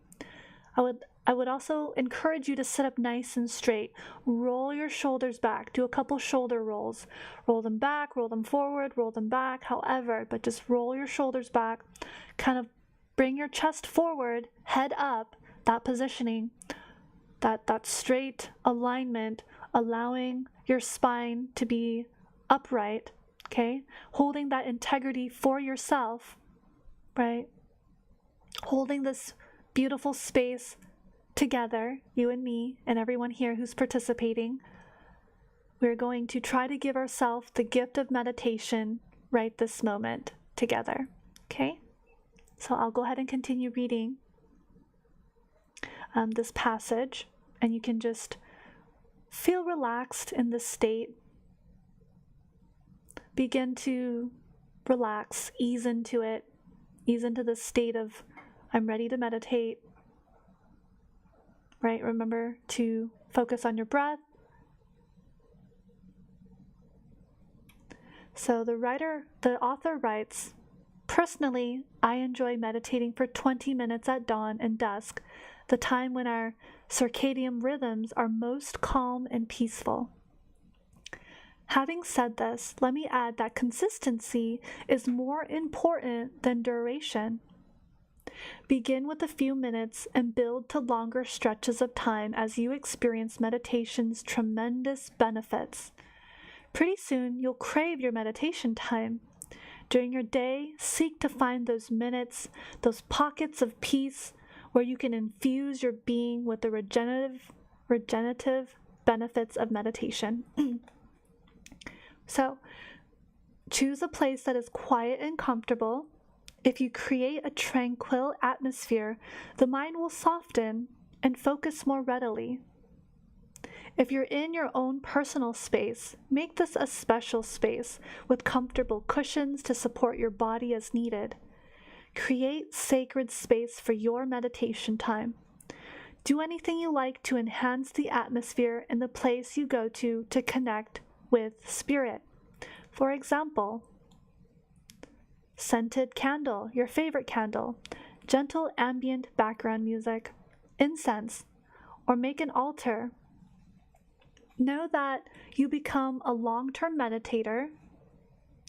I would also encourage you to sit up nice and straight. Roll your shoulders back. Do a couple shoulder rolls. Roll them back, roll them forward, roll them back, however, but just roll your shoulders back. Kind of bring your chest forward, head up, that positioning, that straight alignment, allowing your spine to be upright, okay? Holding that integrity for yourself, right? Holding this beautiful space together, you and me and everyone here who's participating. We're going to try to give ourselves the gift of meditation right this moment together, okay? So I'll go ahead and continue reading this passage, and you can just feel relaxed in this state. Begin to relax, ease into it, ease into the state of I'm ready to meditate. Right? Remember to focus on your breath. So the author writes, personally, I enjoy meditating for 20 minutes at dawn and dusk, the time when our circadian rhythms are most calm and peaceful. Having said this, let me add that consistency is more important than duration. Begin with a few minutes and build to longer stretches of time as you experience meditation's tremendous benefits. Pretty soon, you'll crave your meditation time. During your day, seek to find those minutes, those pockets of peace where you can infuse your being with the regenerative benefits of meditation. So, choose a place that is quiet and comfortable. If you create a tranquil atmosphere, the mind will soften and focus more readily. If you're in your own personal space, make this a special space with comfortable cushions to support your body as needed. Create sacred space for your meditation time. Do anything you like to enhance the atmosphere in the place you go to connect with spirit. For example, scented candle, your favorite candle, gentle ambient background music, incense, or make an altar. Know that you become a long-term meditator,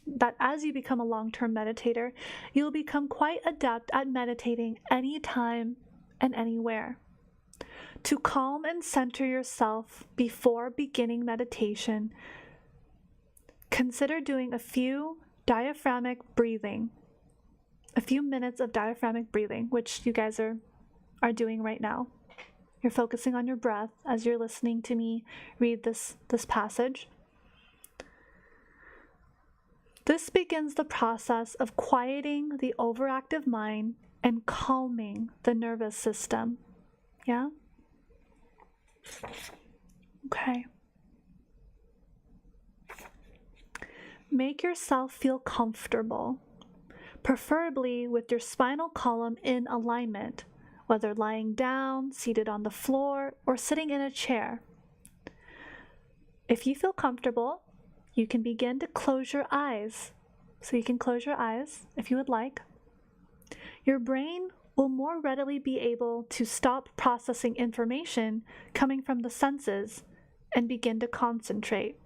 that as you become a long-term meditator, you'll become quite adept at meditating anytime and anywhere. To calm and center yourself before beginning meditation, consider doing a few diaphragmatic breathing, a few minutes of diaphragmatic breathing, which you guys are doing right now. You're focusing on your breath as you're listening to me read this passage. This begins the process of quieting the overactive mind and calming the nervous system. Yeah? Okay. Make yourself feel comfortable, preferably with your spinal column in alignment, whether lying down, seated on the floor, or sitting in a chair. If you feel comfortable, you can begin to close your eyes. So you can close your eyes if you would like. Your brain will more readily be able to stop processing information coming from the senses and begin to concentrate.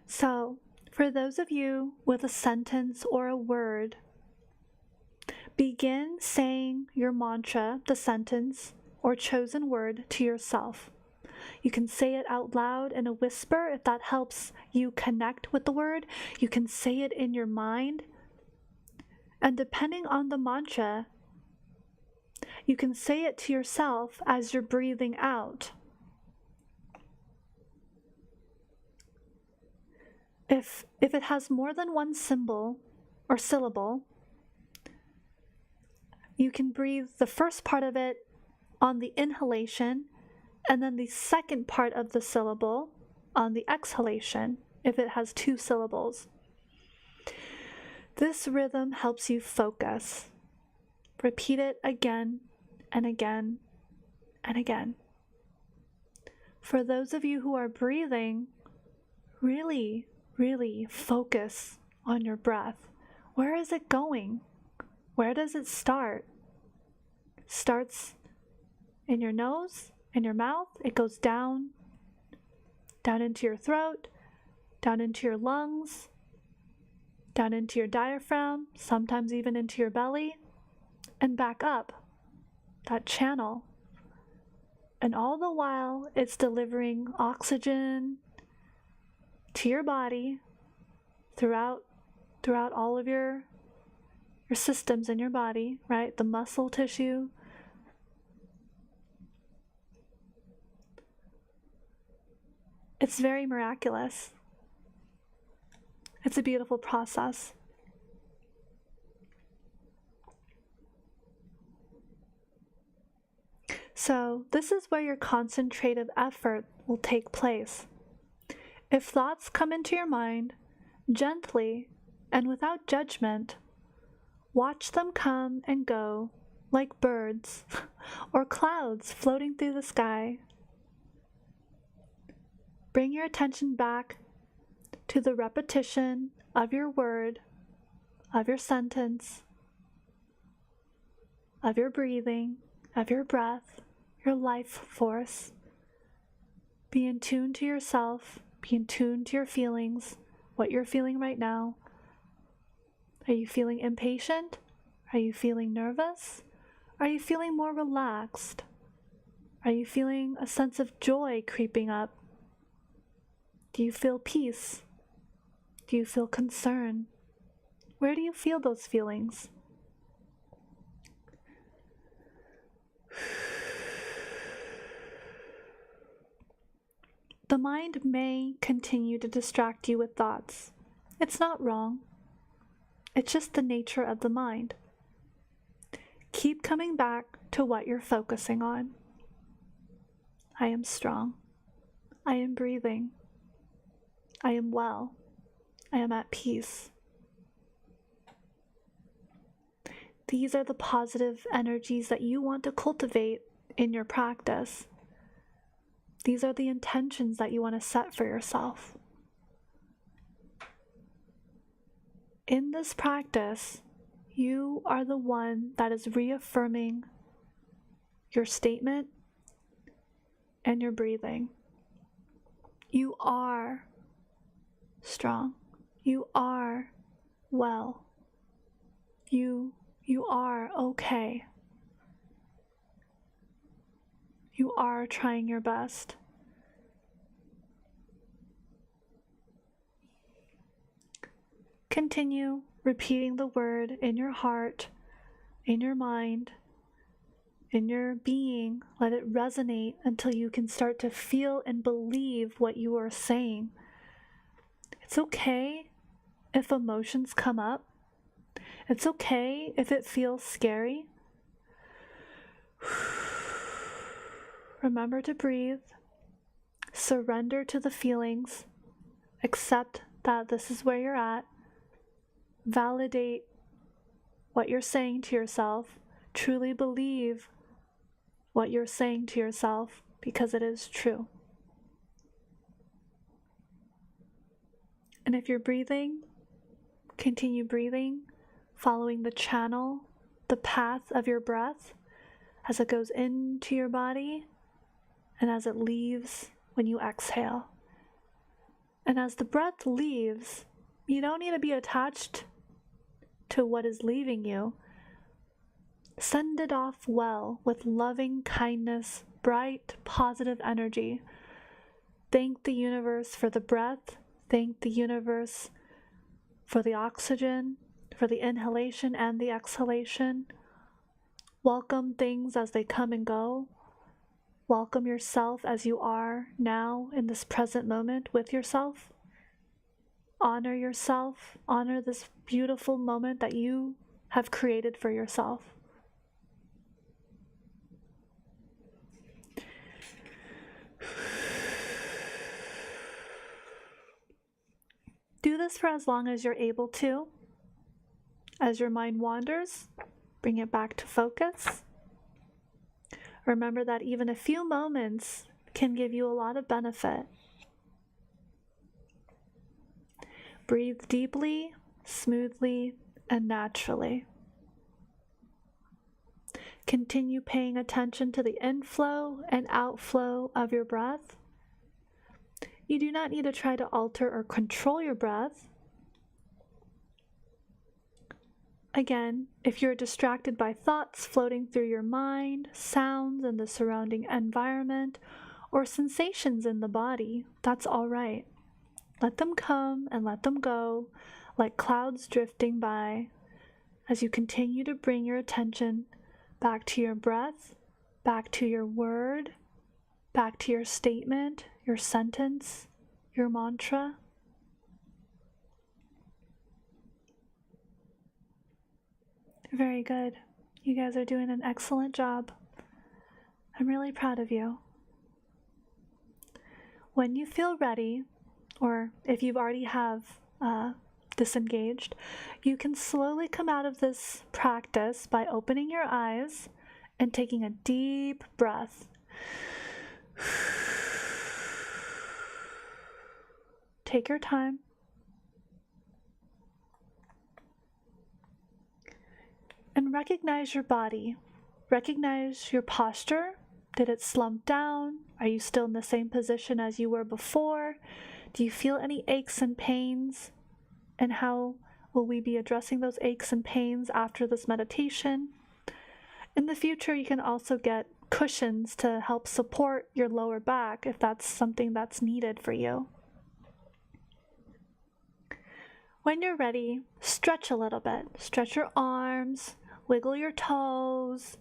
So, for those of you with a sentence or a word, begin saying your mantra, the sentence, or chosen word to yourself. You can say it out loud in a whisper if that helps you connect with the word. You can say it in your mind. And depending on the mantra, you can say it to yourself as you're breathing out. If it has more than one symbol or syllable, you can breathe the first part of it on the inhalation and then the second part of the syllable on the exhalation if it has 2 syllables. This rhythm helps you focus. Repeat it again and again and again. For those of you who are breathing, really focus on your breath. Where is it going? Where does it start? Starts in your nose, in your mouth. It goes down into your throat, down into your lungs, down into your diaphragm, sometimes even into your belly, and back up that channel. And all the while, it's delivering oxygen to your body throughout all of your systems in your body, right? The muscle tissue. It's very miraculous. It's a beautiful process. So this is where your concentrative effort will take place. If thoughts come into your mind, gently and without judgment, watch them come and go like birds or clouds floating through the sky. Bring your attention back to the repetition of your word, of your sentence, of your breathing, of your breath, your life force. Be in tune to yourself, be in tune to your feelings, what you're feeling right now. Are you feeling impatient? Are you feeling nervous? Are you feeling more relaxed? Are you feeling a sense of joy creeping up? Do you feel peace? Do you feel concern? Where do you feel those feelings? The mind may continue to distract you with thoughts. It's not wrong. It's just the nature of the mind. Keep coming back to what you're focusing on. I am strong. I am breathing. I am well. I am at peace. These are the positive energies that you want to cultivate in your practice. These are the intentions that you want to set for yourself. In this practice, you are the one that is reaffirming your statement and your breathing. You are strong. You are well. You are okay. You are trying your best. Continue repeating the word in your heart, in your mind, in your being. Let it resonate until you can start to feel and believe what you are saying. It's okay if emotions come up. It's okay if it feels scary. Remember to breathe. Surrender to the feelings. Accept that this is where you're at. Validate what you're saying to yourself. Truly believe what you're saying to yourself because it is true. And if you're breathing, continue breathing, following the channel, the path of your breath as it goes into your body and as it leaves when you exhale. And as the breath leaves, you don't need to be attached to what is leaving you. Send it off well with loving kindness, bright, positive energy. Thank the universe for the breath. Thank the universe for the oxygen, for the inhalation and the exhalation. Welcome things as they come and go. Welcome yourself as you are now in this present moment with yourself. Honor yourself. Honor this beautiful moment that you have created for yourself. Do this for as long as you're able to. As your mind wanders, bring it back to focus. Remember that even a few moments can give you a lot of benefit. Breathe deeply, smoothly, and naturally. Continue paying attention to the inflow and outflow of your breath. You do not need to try to alter or control your breath. Again, if you're distracted by thoughts floating through your mind, sounds in the surrounding environment, or sensations in the body, that's all right. Let them come and let them go, like clouds drifting by, as you continue to bring your attention back to your breath, back to your word, back to your statement, your sentence, your mantra. Very good. You guys are doing an excellent job. I'm really proud of you. When you feel ready, or if you've already have disengaged, you can slowly come out of this practice by opening your eyes and taking a deep breath. Take your time. And recognize your body. Recognize your posture. Did it slump down? Are you still in the same position as you were before? Do you feel any aches and pains? And how will we be addressing those aches and pains after this meditation? In the future, you can also get cushions to help support your lower back if that's something that's needed for you. When you're ready, stretch a little bit. Stretch your arms, wiggle your toes,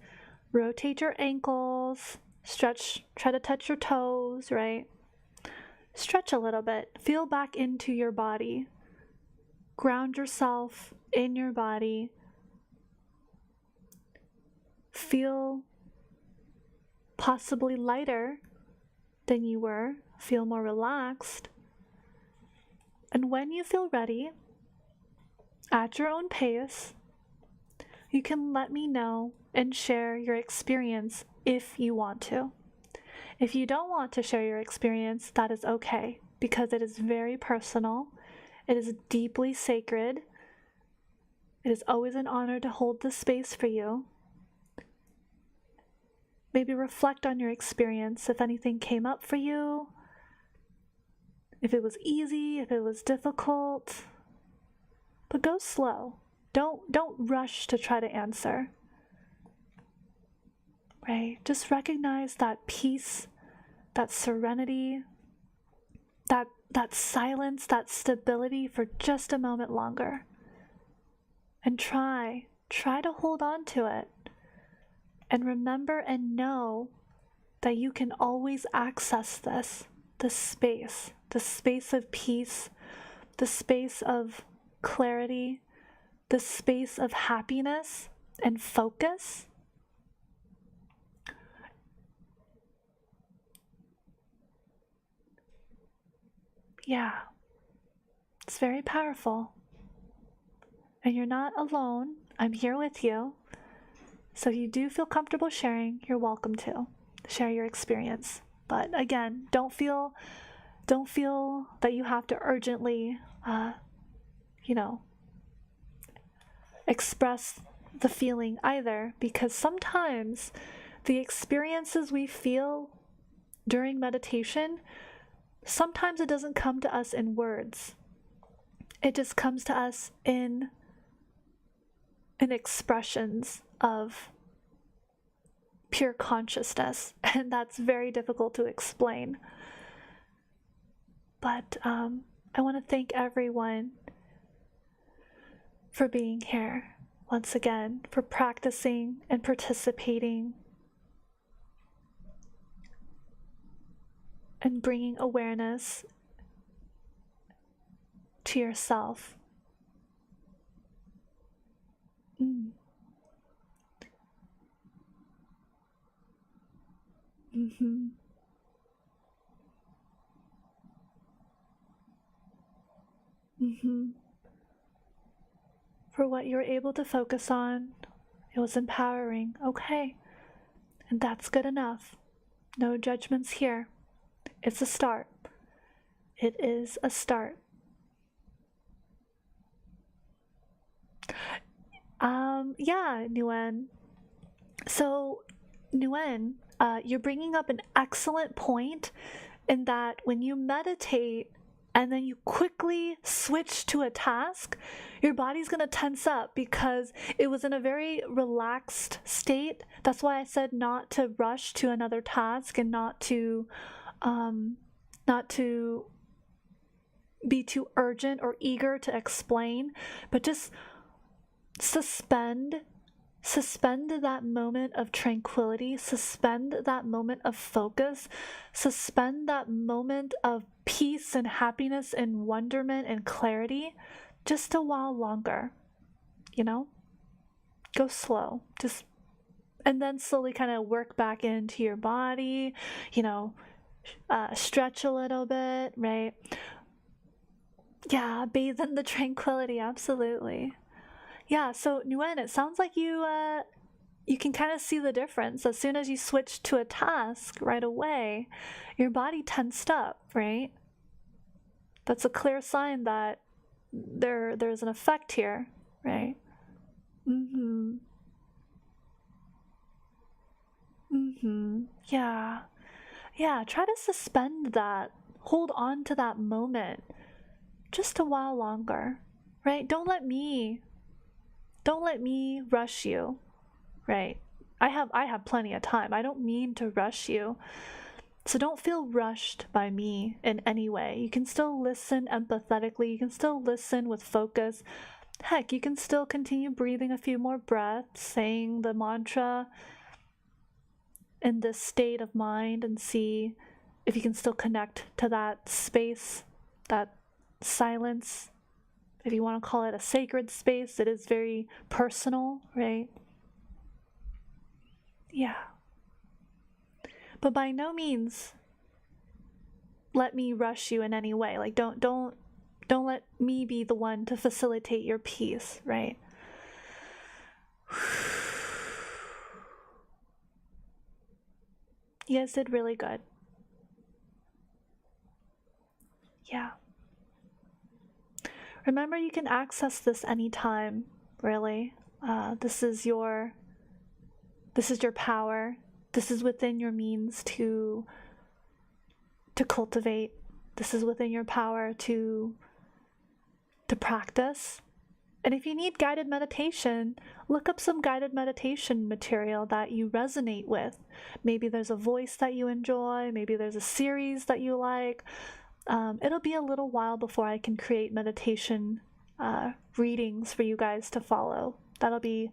rotate your ankles, stretch, try to touch your toes, right? Stretch a little bit. Feel back into your body. Ground yourself in your body. Feel possibly lighter than you were. Feel more relaxed. And when you feel ready, at your own pace, you can let me know and share your experience if you want to. If you don't want to share your experience, that is okay, because it is very personal. It is deeply sacred. It is always an honor to hold this space for you. Maybe reflect on your experience, if anything came up for you, if it was easy, if it was difficult. But go slow. Don't rush to try to answer. Right? Just recognize that peace, that serenity, that silence, that stability for just a moment longer. And try to hold on to it. And remember and know that you can always access this space of peace, the space of clarity, the space of happiness and focus. Yeah, it's very powerful. And you're not alone. I'm here with you. So if you do feel comfortable sharing, you're welcome to share your experience. But again, don't feel that you have to urgently, express the feeling either, because sometimes the experiences we feel during meditation, sometimes it doesn't come to us in words. It just comes to us in expressions of pure consciousness, and that's very difficult to explain. But I want to thank everyone for being here once again, for practicing and participating and bringing awareness to yourself. Mm-hmm. Mm-hmm. For what you were able to focus on, it was empowering. Okay. And that's good enough. No judgments here. It's a start. It is a start. Yeah, Nguyen. So, Nguyen, you're bringing up an excellent point in that when you meditate and then you quickly switch to a task, your body's going to tense up because it was in a very relaxed state. That's why I said not to rush to another task and not to be too urgent or eager to explain, but just suspend that moment of tranquility, suspend that moment of focus, suspend that moment of peace and happiness and wonderment and clarity just a while longer. Go slow, and then slowly kind of work back into your body, stretch a little bit, right? Yeah, bathe in the tranquility, absolutely. Yeah, so Nguyen, it sounds like you can kind of see the difference. As soon as you switch to a task right away, your body tensed up, right? That's a clear sign that there's an effect here, right? Mm-hmm. Mm-hmm. Yeah. Yeah, try to suspend that. Hold on to that moment just a while longer, right? Don't let me rush you, right? I have plenty of time. I don't mean to rush you. So don't feel rushed by me in any way. You can still listen empathetically. You can still listen with focus. Heck, you can still continue breathing a few more breaths, saying the mantra in this state of mind, and see if you can still connect to that space, that silence. If you want to call it a sacred space, it is very personal, right? Yeah. But by no means let me rush you in any way. Like don't let me be the one to facilitate your peace, right? You guys did really good. Yeah. Remember, you can access this anytime, really. This is your power. This is within your means to cultivate. This is within your power to practice. And if you need guided meditation, look up some guided meditation material that you resonate with. Maybe there's a voice that you enjoy. Maybe there's a series that you like. It'll be a little while before I can create meditation readings for you guys to follow. That'll be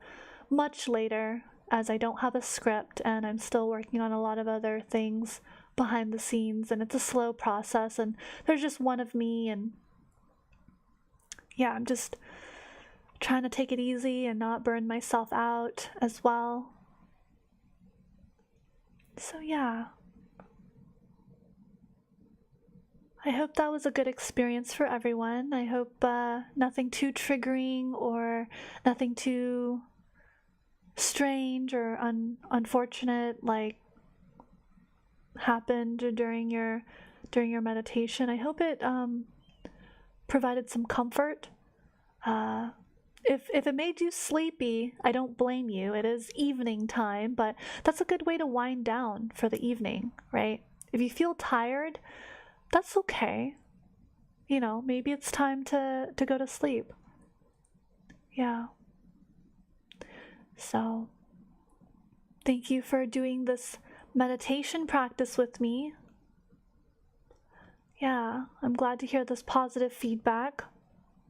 much later, as I don't have a script and I'm still working on a lot of other things behind the scenes, and it's a slow process, and there's just one of me, and yeah, I'm just trying to take it easy and not burn myself out as well. So yeah, I hope that was a good experience for everyone. I hope nothing too triggering or nothing too strange or unfortunate like happened during your meditation. I hope it provided some comfort. If it made you sleepy, I don't blame you. It is evening time, but that's a good way to wind down for the evening, right? If you feel tired, that's okay. You know, maybe it's time to go to sleep. Yeah. So, thank you for doing this meditation practice with me. Yeah, I'm glad to hear this positive feedback.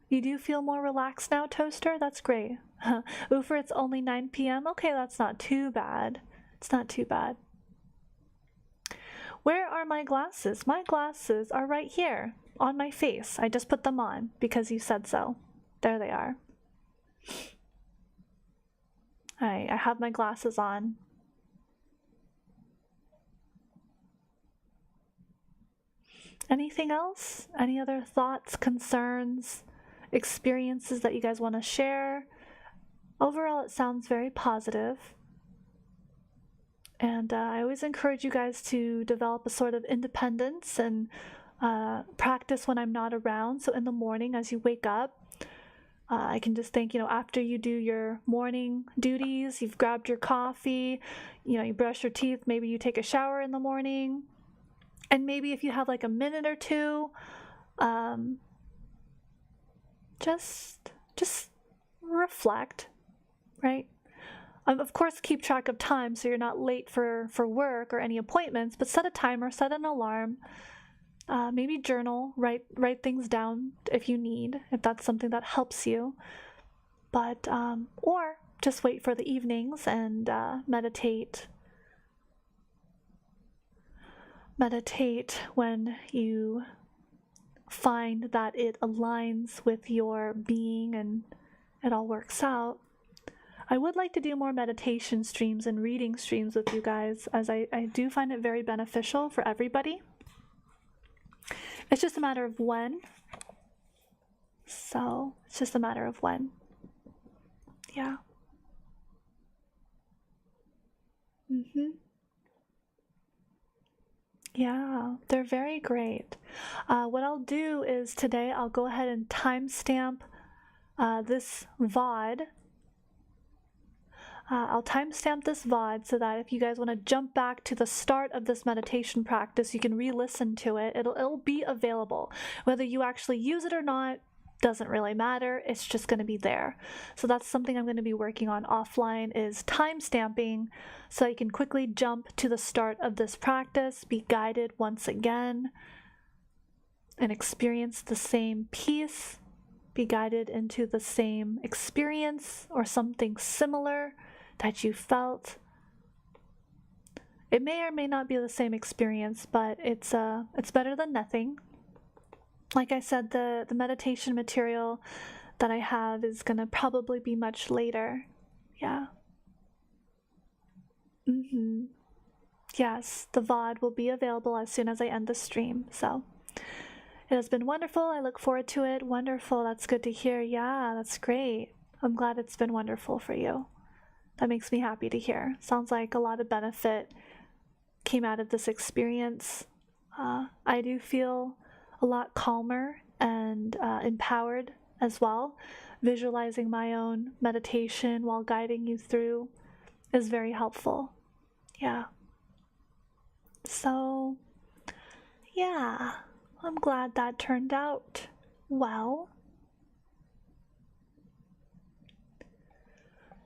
You do feel more relaxed now, Toaster? That's great. Oofer, it's only 9 p.m.? Okay, that's not too bad. It's not too bad. Where are my glasses? My glasses are right here, on my face. I just put them on because you said so. There they are. Alright, I have my glasses on. Anything else? Any other thoughts, concerns, experiences that you guys want to share? Overall, it sounds very positive. And I always encourage you guys to develop a sort of independence and practice when I'm not around. So in the morning, as you wake up, I can just think, after you do your morning duties, you've grabbed your coffee, you brush your teeth, maybe you take a shower in the morning. And maybe if you have like a minute or two, just reflect, right? Of course, keep track of time so you're not late for work or any appointments, but set a timer, set an alarm, maybe journal, write things down if you need, if that's something that helps you. But, or just wait for the evenings and meditate. Meditate when you find that it aligns with your being and it all works out. I would like to do more meditation streams and reading streams with you guys, as I do find it very beneficial for everybody. It's just a matter of when. So, it's just a matter of when. Yeah. Yeah, they're very great. What I'll do is today I'll go ahead and timestamp this VOD. I'll timestamp this VOD so that if you guys want to jump back to the start of this meditation practice, you can re-listen to it. It'll be available. Whether you actually use it or not doesn't really matter. It's just going to be there. So that's something I'm going to be working on offline, is timestamping, so you can quickly jump to the start of this practice, be guided once again, and experience the same peace, be guided into the same experience or something similar that you felt. It may or may not be the same experience, but it's better than nothing. Like I said, the meditation material that I have is gonna probably be much later. Yeah. Yes, the VOD will be available as soon as I end the stream. So it has been wonderful. I look forward to it. Wonderful. That's good to hear. Yeah, that's great. I'm glad it's been wonderful for you. That makes me happy to hear. Sounds like a lot of benefit came out of this experience. I do feel a lot calmer and empowered as well. Visualizing my own meditation while guiding you through is very helpful. Yeah. So, yeah, I'm glad that turned out well.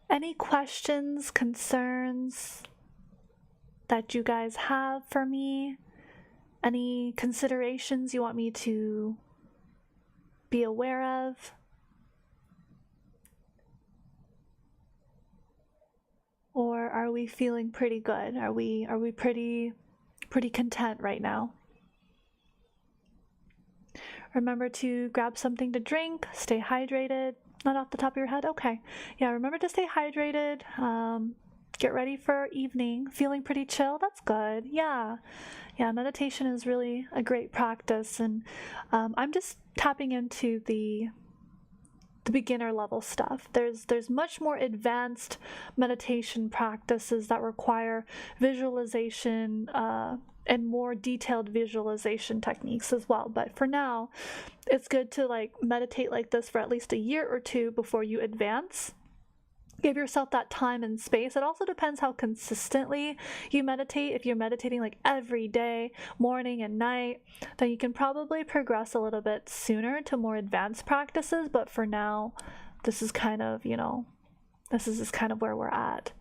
Any questions, concerns that you guys have for me? Any considerations you want me to be aware of? Or are we feeling pretty good? Are we pretty content right now? Remember to grab something to drink, stay hydrated. Not off the top of your head? Okay. Yeah, remember to stay hydrated. Get ready for evening. Feeling pretty chill? That's good. Yeah. Yeah, meditation is really a great practice. And I'm just tapping into the beginner level stuff. There's much more advanced meditation practices that require visualization and more detailed visualization techniques as well. But for now, it's good to like meditate like this for at least a year or two before you advance. Give yourself that time and space. It also depends how consistently you meditate. If you're meditating like every day, morning and night, then you can probably progress a little bit sooner to more advanced practices. But for now, this is kind of, this is just kind of where we're at.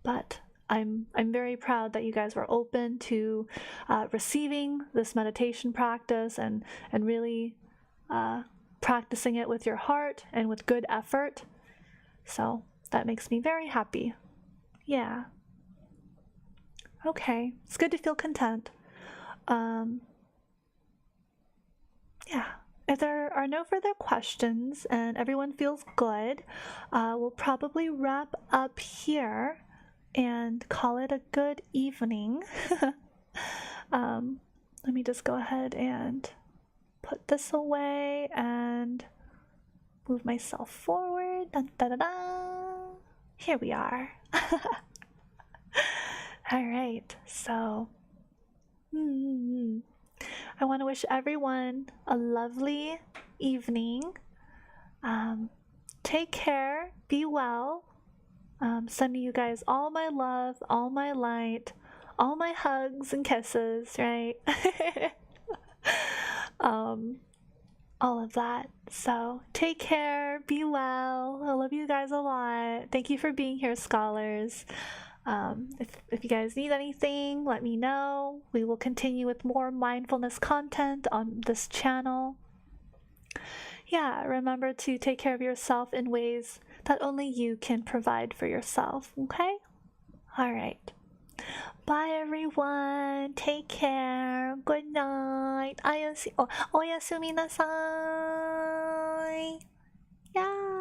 But I'm very proud that you guys were open to receiving this meditation practice and really practicing it with your heart and with good effort. So that makes me very happy. Yeah. Okay. It's good to feel content. Yeah. If there are no further questions and everyone feels good, we'll probably wrap up here and call it a good evening. Let me just go ahead and put this away and move myself forward. Dun, da, da, da. Here we are. All right, so I want to wish everyone a lovely evening. Take care, be well. Sending you guys all my love, all my light, all my hugs and kisses, right? All of that. So take care, be well. I love you guys a lot. Thank you for being here, scholars. If you guys need anything, let me know. We will continue with more mindfulness content on this channel. Yeah, remember to take care of yourself in ways that only you can provide for yourself, okay? All right. Bye, everyone. Take care. Good night. Oyasumi nasai. Yeah.